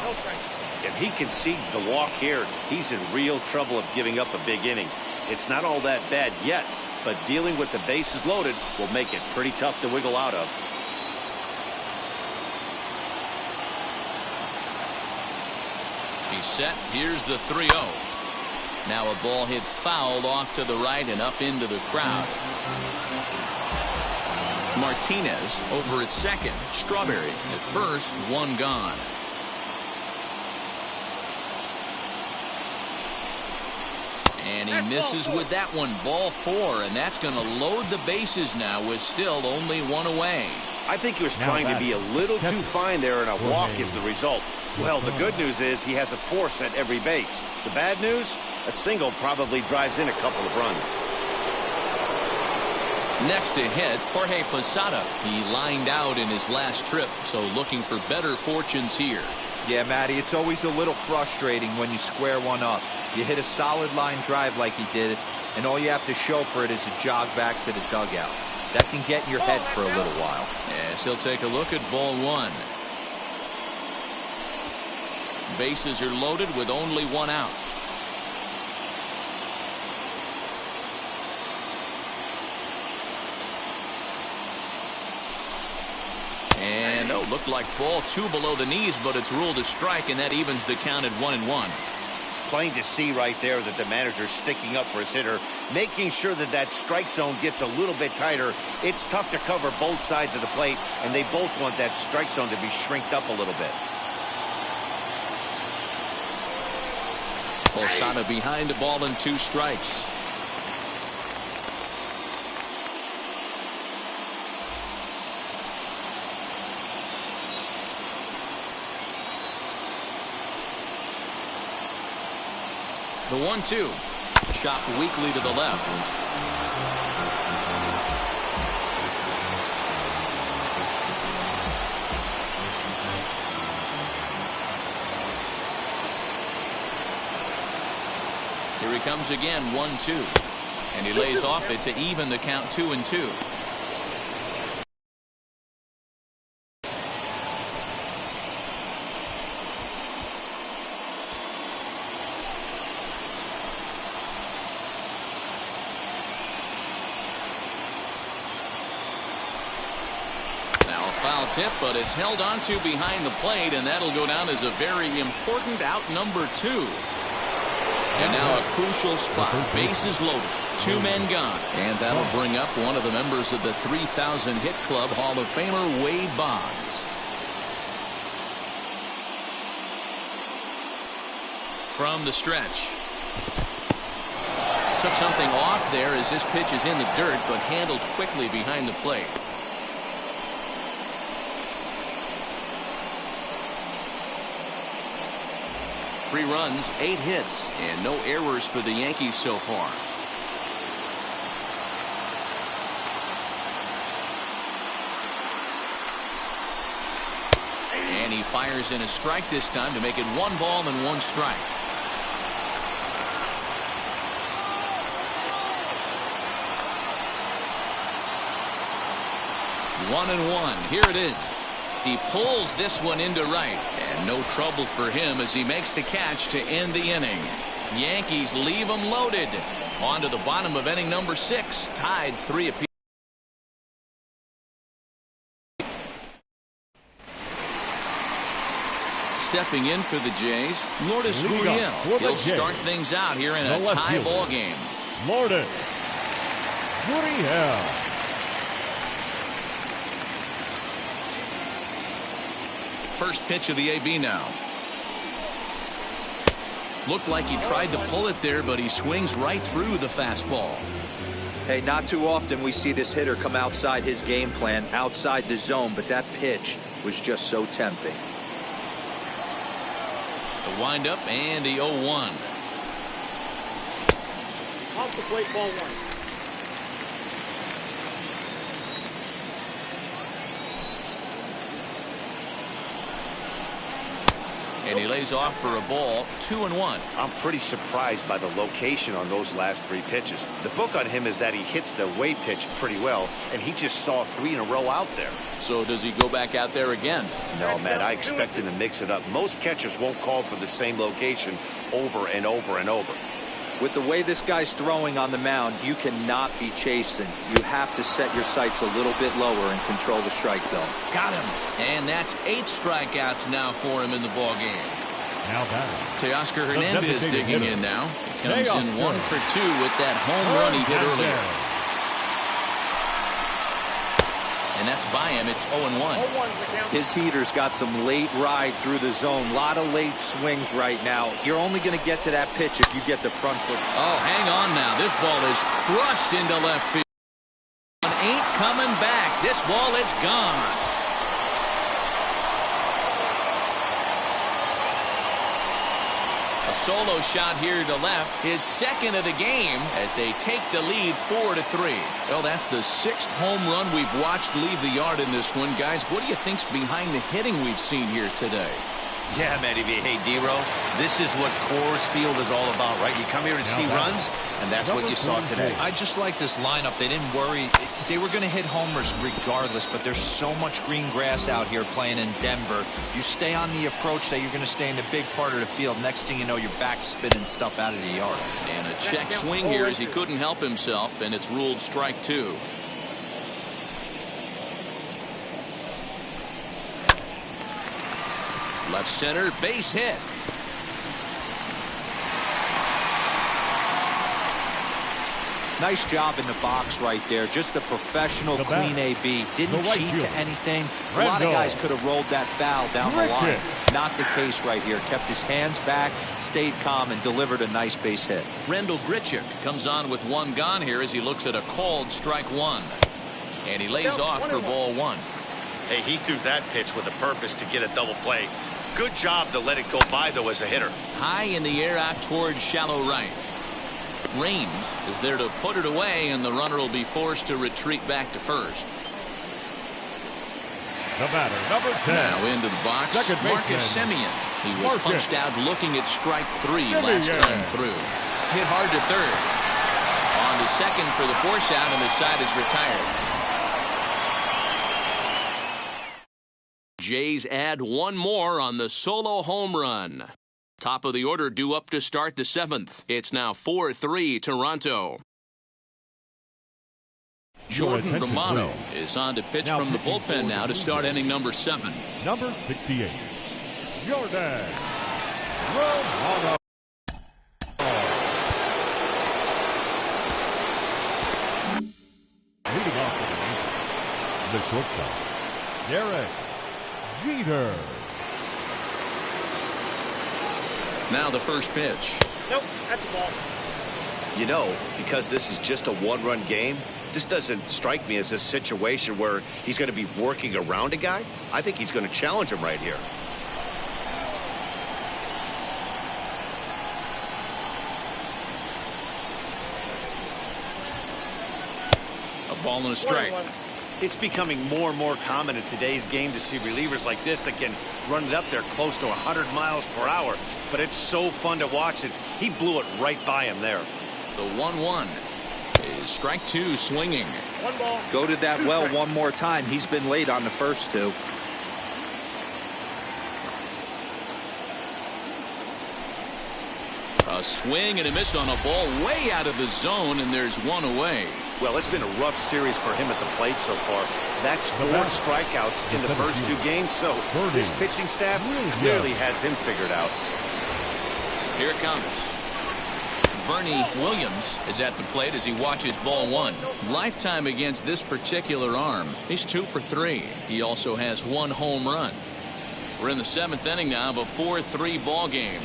If he concedes the walk here, he's in real trouble of giving up a big inning. It's not all that bad yet, but dealing with the bases loaded will make it pretty tough to wiggle out of. He's set. Here's the 3-0. Now a ball hit foul off to the right and up into the crowd. Martinez over at second. Strawberry at first. 1 gone. And he misses with that one. Ball 4, and that's going to load the bases now with still only 1 away. I think he was trying to be a little too fine there, and a walk is the result. Well, the good news is he has a force at every base. The bad news, a single probably drives in a couple of runs. Next to hit, Jorge Posada. He lined out in his last trip, so looking for better fortunes here. Yeah, Matty, it's always a little frustrating when you square one up. You hit a solid line drive like he did, and all you have to show for it is a jog back to the dugout. That can get in your head for a little while. Yes, he'll take a look at ball 1. Bases are loaded with only 1 out. And looked like ball 2 below the knees, but it's ruled a strike, and that evens the count at 1-1. Plain to see right there that the manager's sticking up for his hitter, making sure that that strike zone gets a little bit tighter. It's tough to cover both sides of the plate, and they both want that strike zone to be shrinked up a little bit. Posada behind a ball and 2 strikes. The 1-2. Chopped weakly to the left. Here he comes again. 1-2. And he lays off it to even the count. 2-2. Foul tip, but it's held onto behind the plate, and that'll go down as a very important out number 2. And now a crucial spot. Bases loaded. 2 men gone. And that'll bring up one of the members of the 3,000 hit club, Hall of Famer Wade Boggs. From the stretch. Took something off there as this pitch is in the dirt, but handled quickly behind the plate. Three runs, 8 hits, and no errors for the Yankees so far. And he fires in a strike this time to make it 1 ball and 1 strike. One and one. Here it is. He pulls this one into right, and no trouble for him as he makes the catch to end the inning. Yankees leave him loaded. On to the bottom of inning number 6, tied 3 apiece. Stepping in for the Jays, Lourdes Gurriel. He'll start things out here in a tie ball game. Lourdes Gurriel. First pitch of the AB now. Looked like he tried to pull it there, but he swings right through the fastball. Hey, not too often we see this hitter come outside his game plan, outside the zone, but that pitch was just so tempting. The windup and the 0-1. Off the plate, ball 1. And he lays off for a ball, 2-1. I'm pretty surprised by the location on those last 3 pitches. The book on him is that he hits the way pitch pretty well, and he just saw 3 in a row out there. So does he go back out there again? No, Matt, I expect him to mix it up. Most catchers won't call for the same location over and over and over. With the way this guy's throwing on the mound, you cannot be chasing. You have to set your sights a little bit lower and control the strike zone. Got him. And that's 8 strikeouts now for him in the ball game. Now batting. Teoscar Hernandez digging in now. He comes in 1 for 2 with that home run he hit earlier. And that's by him. It's 0-1. His heater's got some late ride through the zone. A lot of late swings right now. You're only going to get to that pitch if you get the front foot. Oh, hang on now. This ball is crushed into left field. Ain't coming back. This ball is gone. A solo shot here to left, his second of the game as they take the lead 4-3. Well, that's the 6th home run we've watched leave the yard in this one. Guys, what do you think's behind the hitting we've seen here today? Yeah, Matty V. Hey, D-Row, this is what Coors Field is all about, right? You come here to see runs, and that's what you saw today. I just like this lineup. They didn't worry. They were going to hit homers regardless, but there's so much green grass out here playing in Denver. You stay on the approach that you're going to stay in the big part of the field. Next thing you know, you're back spinning stuff out of the yard. And a check swing here as he couldn't help himself, and it's ruled strike 2. Left center, base hit. Nice job in the box right there. Just a professional, clean AB. Didn't cheat to anything. A lot of guys could have rolled that foul down the line. Not the case right here. Kept his hands back, stayed calm, and delivered a nice base hit. Randall Gretcher comes on with 1 gone here as he looks at a called strike 1. And he lays off for ball 1. Hey, he threw that pitch with a purpose to get a double play. Good job to let it go by, though, as a hitter. High in the air out towards shallow right. Raines is there to put it away, and the runner will be forced to retreat back to first. The batter, number 10. Now into the box, Marcus Semien. He was punched out looking at strike 3 last time through. Hit hard to third. On to second for the force out, and the side is retired. Jays add 1 more on the solo home run. Top of the order due up to start the 7th. It's now 4-3 Toronto. Jordan Romano is on to pitch from the bullpen now to start inning number 7. Number 68, Jordan Romano. Leading off the shortstop, Derek Jeter. Now the first pitch. Nope, that's a ball. You know, because this is just a one-run game, this doesn't strike me as a situation where he's going to be working around a guy. I think he's going to challenge him right here. A ball and a strike. It's becoming more and more common in today's game to see relievers like this that can run it up there close to 100 miles per hour. But it's so fun to watch it. He blew it right by him there. The 1-1 is strike two swinging. One ball. Go to that well one more time. He's been late on the first two. A swing and a miss on a ball way out of the zone, and there's one away. Well, it's been a rough series for him at the plate so far. That's 4 strikeouts in the first 2 games, so this pitching staff clearly has him figured out. Here it comes. Bernie Williams is at the plate as he watches ball 1. Lifetime against this particular arm. He's 2 for 3. He also has 1 home run. We're in the 7th inning now of a 4-3 ball game.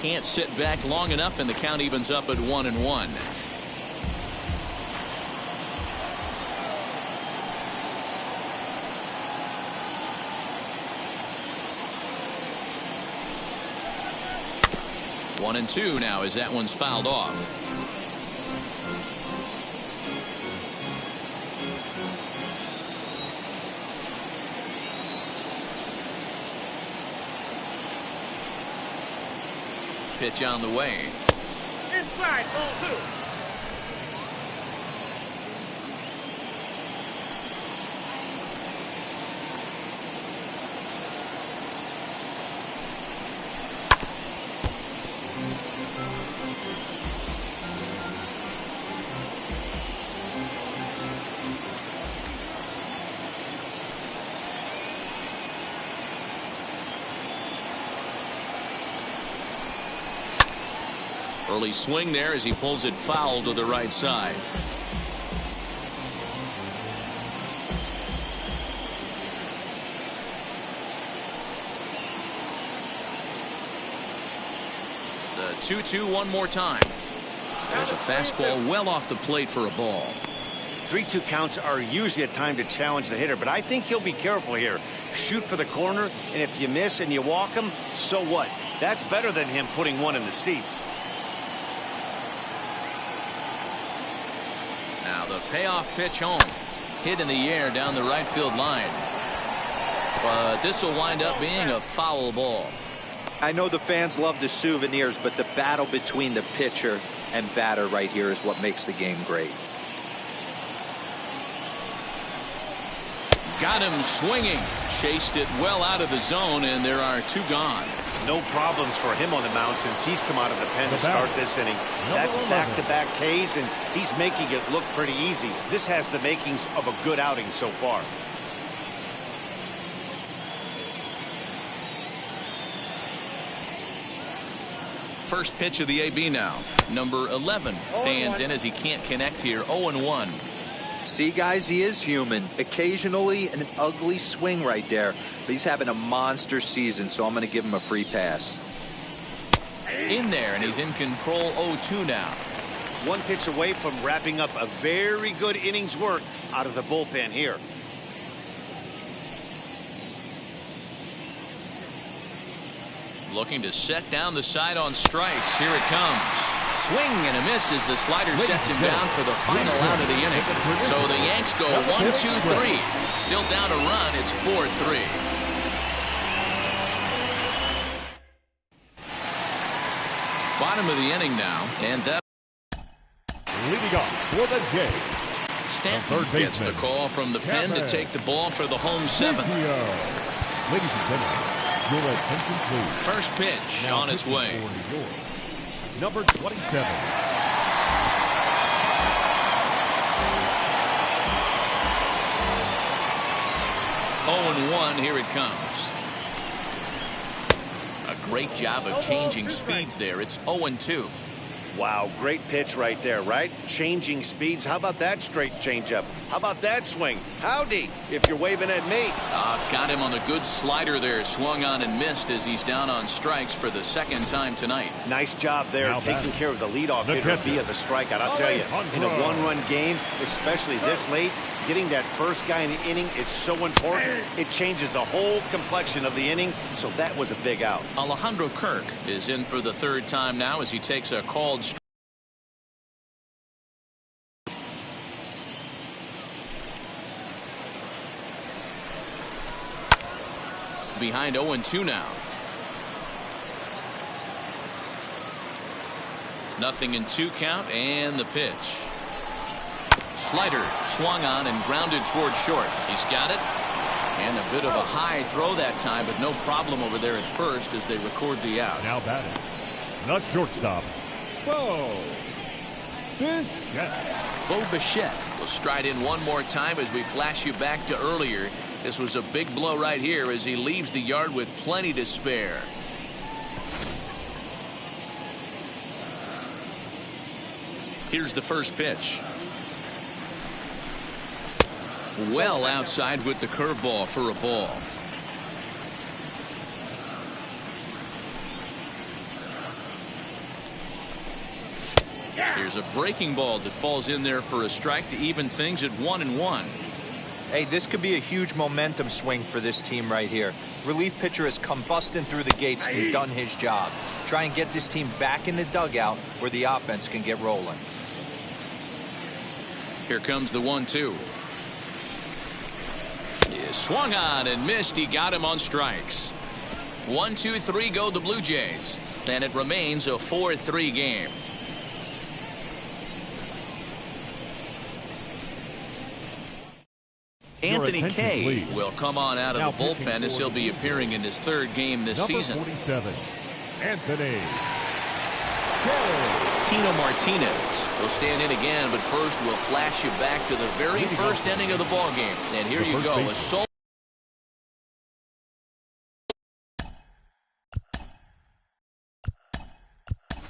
Can't sit back long enough, and the count evens up at 1-1. One and two now as that one's fouled off. Pitch on the way. Inside, ball 2. Early swing there as he pulls it foul to the right side. The 2-2 one more time. There's a fastball well off the plate for a ball. 3-2 counts are usually a time to challenge the hitter, but I think he'll be careful here. Shoot for the corner, and if you miss and you walk him, so what? That's better than him putting one in the seats. Now the payoff pitch home. Hit in the air down the right field line. But this will wind up being a foul ball. I know the fans love the souvenirs, but the battle between the pitcher and batter right here is what makes the game great. Got him swinging. Chased it well out of the zone, and there are 2 gone. No problems for him on the mound since he's come out of the pen to start this inning. That's back-to-back Ks, and he's making it look pretty easy. This has the makings of a good outing so far. First pitch of the AB now. Number 11 stands in as he can't connect here. 0-1. See, guys, he is human. Occasionally an ugly swing right there, but he's having a monster season, so I'm going to give him a free pass. In there, and he's in control. 0-2 now. 1 pitch away from wrapping up a very good inning's work out of the bullpen here. Looking to set down the side on strikes. Here it comes. Swing and a miss as the slider sets him down for the final out of the inning. So the Yanks go 1-2-3. Still down a run. It's 4-3. Bottom of the inning now, and that leading off for the Jays. Stanton gets the call from the pen to take the ball for the home 7th. Ladies and gentlemen, your attention please. First pitch now on its way. Number 27. 0-1, here it comes. A great job of changing speeds there. It's 0-2. Wow, great pitch right there, right? Changing speeds. How about that straight changeup? How about that swing? Howdy, if you're waving at me. Got him on the good slider there. Swung on and missed as he's down on strikes for the second time tonight. Nice job there, taking care of the leadoff hitter via the strikeout. I'll tell you, in a one-run game, especially this late, getting that first guy in the inning is so important. It changes the whole complexion of the inning, so that was a big out. Alejandro Kirk is in for the third time now as he takes a called strike. Behind 0-2 now. Nothing in 2 count, and the pitch. Slider swung on and grounded towards short. He's got it. And a bit of a high throw that time, but no problem over there at first as they record the out. Now batting, the shortstop, Bo Bichette. Bo Bichette will stride in one more time as we flash you back to earlier. This was a big blow right here as he leaves the yard with plenty to spare. Here's the first pitch. Well outside with the curveball for a ball. Here's a breaking ball that falls in there for a strike to even things at 1-1. Hey, this could be a huge momentum swing for this team right here. Relief pitcher has come busting through the gates and done his job. Try and get this team back in the dugout where the offense can get rolling. Here comes the 1-2. Yeah, swung on and missed. He got him on strikes. 1-2-3 go the Blue Jays. And it remains a 4-3 game. Anthony Kay will come on out of the bullpen as he'll be appearing in his third game this season. 47, Anthony Tino Martinez will stand in again, but first we'll flash you back to the very first inning of the ball game. And here you go. A solo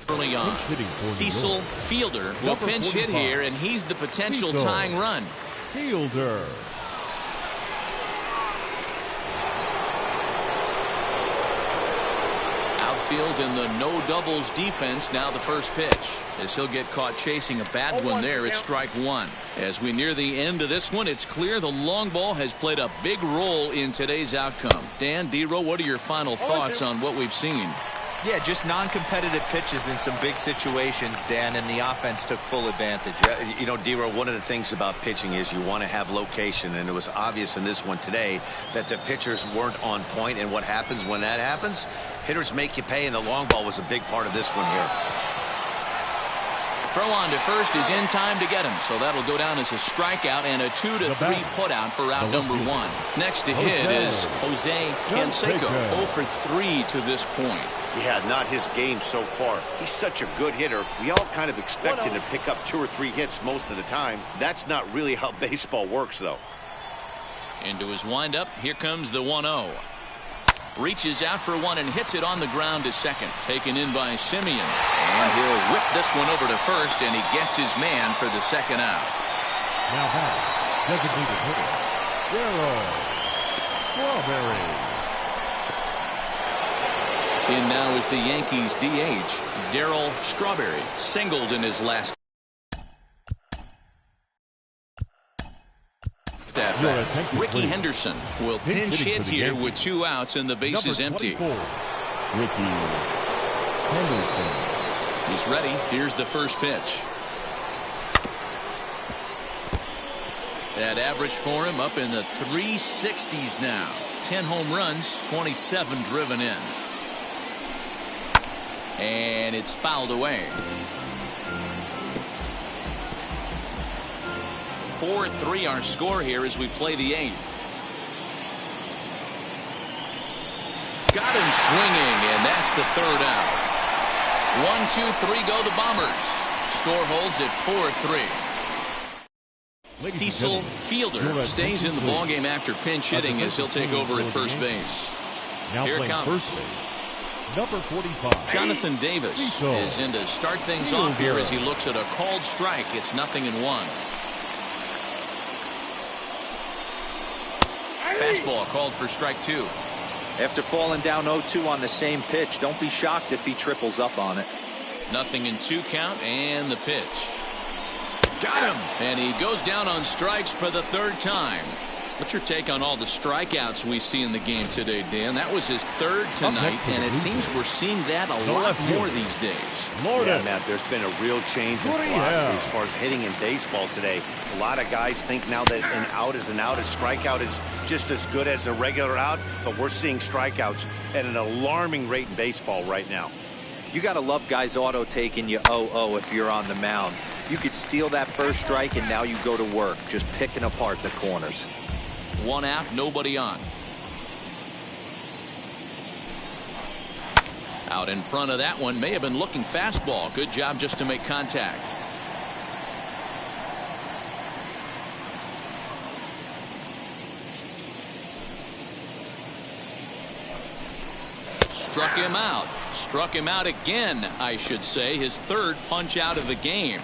early on. Cecil Fielder will pinch hit here, and he's the potential tying run. Fielder. Outfield in the no doubles defense. Now the first pitch as he'll get caught chasing a bad one there. It's strike one. As we near the end of this one, it's clear the long ball has played a big role in today's outcome. Dan, D-Row, what are your final thoughts on what we've seen? Yeah, just non-competitive pitches in some big situations, Dan, and the offense took full advantage. Yeah, you know, D-Row, one of the things about pitching is you want to have location, and it was obvious in this one today that the pitchers weren't on point, and what happens when that happens? Hitters make you pay, and the long ball was a big part of this one here. Throw on to first is in time to get him, so that'll go down as a strikeout and a 2-3 putout for out number one. Next to hit is Jose Canseco, 0 for 3 to this point. Yeah, not his game so far. He's such a good hitter. We all kind of expect him to pick up 2 or 3 hits most of the time. That's not really how baseball works, though. Into his windup, here comes the 1-0. Reaches out for one and hits it on the ground to second. Taken in by Simeon. And he'll whip this one over to first, and he gets his man for the second out. Now back, designated hitter, Daryl Strawberry. In now is the Yankees DH, Daryl Strawberry. Singled in his last at bat. Ricky Henderson will pinch hit here with 2 outs and the base is empty. Ricky Henderson. He's ready. Here's the first pitch. That average for him up in the 360s now. 10 home runs, 27 driven in. And it's fouled away. 4-3 our score here as we play the 8th. Got him swinging, and that's the third out. 1-2-3 go the Bombers. Score holds at 4-3. Cecil Fielder stays in the ballgame after pinch hitting as he'll take over at first base. Now Here it playing comes. first base, number 45. Jonathan Davis is in to start things off here as he looks at a called strike. It's 0-1. Fastball called for strike 2. After falling down 0-2 on the same pitch, don't be shocked if he triples up on it. 0-2 count, and the pitch. Got him! And he goes down on strikes for the 3rd time. What's your take on all the strikeouts we see in the game today, Dan? That was his 3rd tonight, and it seems we're seeing that a lot more these days. Yeah, Matt, there's been a real change in philosophy as far as hitting in baseball today. A lot of guys think now that an out is an out, a strikeout is just as good as a regular out, but we're seeing strikeouts at an alarming rate in baseball right now. You got to love guys auto-taking you 0-0 if you're on the mound. You could steal that first strike, and now you go to work, just picking apart the corners. 1 out, nobody on. Out in front of that one, may have been looking fastball. Good job just to make contact. Struck him out. Struck him out again, I should say. His 3rd punch out of the game.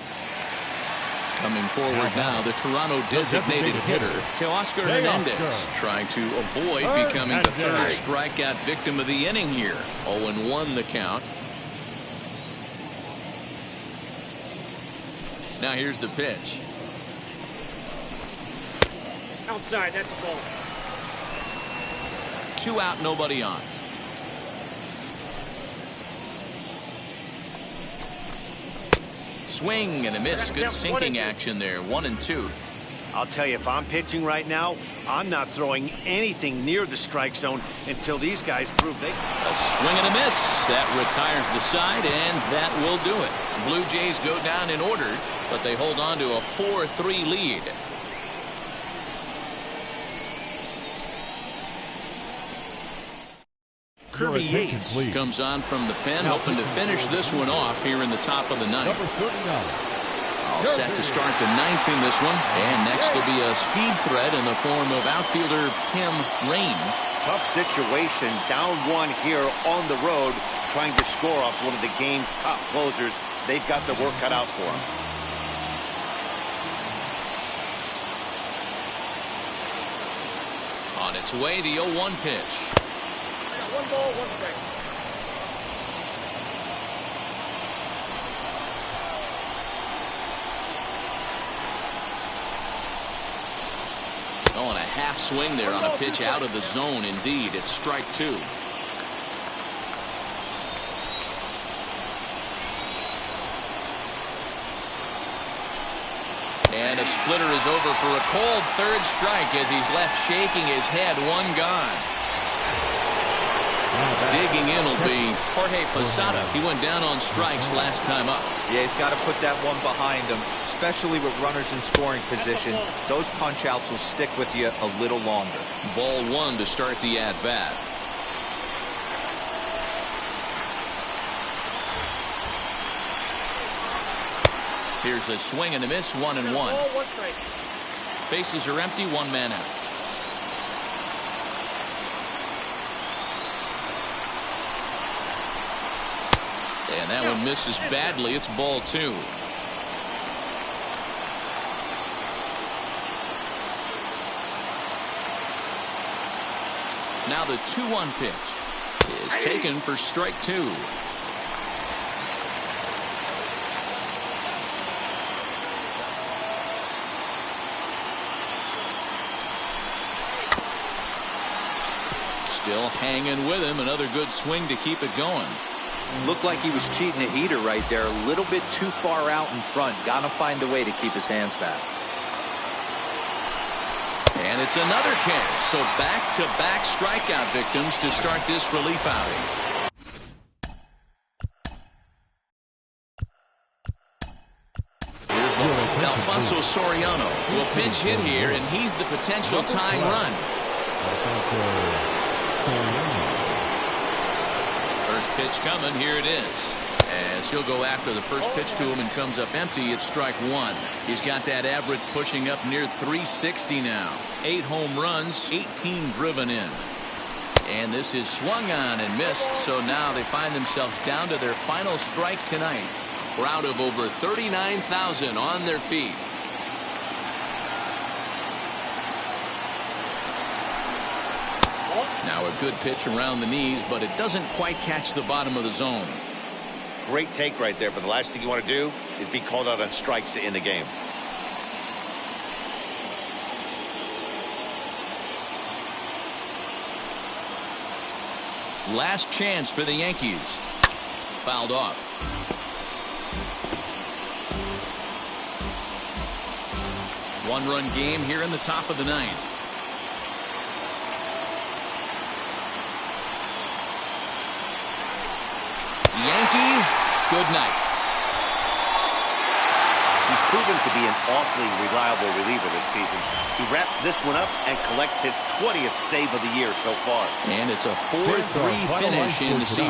Coming forward now, the Toronto designated hitter, Teoscar Hernandez, trying to avoid becoming the 3rd strikeout victim of the inning here. 0-1 the count. Now here's the pitch. Outside, that's the ball. 2 out, nobody on. Swing and a miss. Good sinking action there. 1-2. I'll tell you, if I'm pitching right now, I'm not throwing anything near the strike zone until these guys prove they. A swing and a miss. That retires the side, and that will do it. Blue Jays go down in order, but they hold on to a 4-3 lead. Kirby Yates comes on from the pen, hoping to finish this one off here in the top of the 9th. All set to start the 9th in this one. And next will be a speed threat in the form of outfielder Tim Raines. Tough situation, down 1 here on the road, trying to score off one of the game's top closers. They've got the work cut out for them. On its way, the 0-1 pitch. 1 ball, 1 strike. Oh, and a half swing there on a pitch out of the zone. Indeed, it's strike 2. And a splitter is over for a cold 3rd strike as he's left shaking his head. 1 gone. Digging in will be Jorge Posada. He went down on strikes last time up. Yeah, he's got to put that one behind him, especially with runners in scoring position. Those punch-outs will stick with you a little longer. Ball 1 to start the at-bat. Here's a swing and a miss. 1-1. Bases are empty. 1 man out. And that one misses badly. It's ball 2. Now the 2-1 pitch is taken for strike 2. Still hanging with him. Another good swing to keep it going. Looked like he was cheating a heater right there. A little bit too far out in front. Gotta find a way to keep his hands back. And it's another catch. So back-to-back strikeout victims to start this relief outing. Alfonso Soriano will pinch hit here, and he's the potential tying run. First pitch coming. Here it is. As he'll go after the first pitch to him and comes up empty, it's strike 1. He's got that average pushing up near 360 now. 8 home runs, 18 driven in. And this is swung on and missed, so now they find themselves down to their final strike tonight. Crowd of over 39,000 on their feet. Now a good pitch around the knees, but it doesn't quite catch the bottom of the zone. Great take right there, but the last thing you want to do is be called out on strikes to end the game. Last chance for the Yankees. Fouled off. One-run game here in the top of the ninth. Yankees, good night. He's proven to be an awfully reliable reliever this season. He wraps this one up and collects his 20th save of the year so far. And it's a 4-3 finish in the season.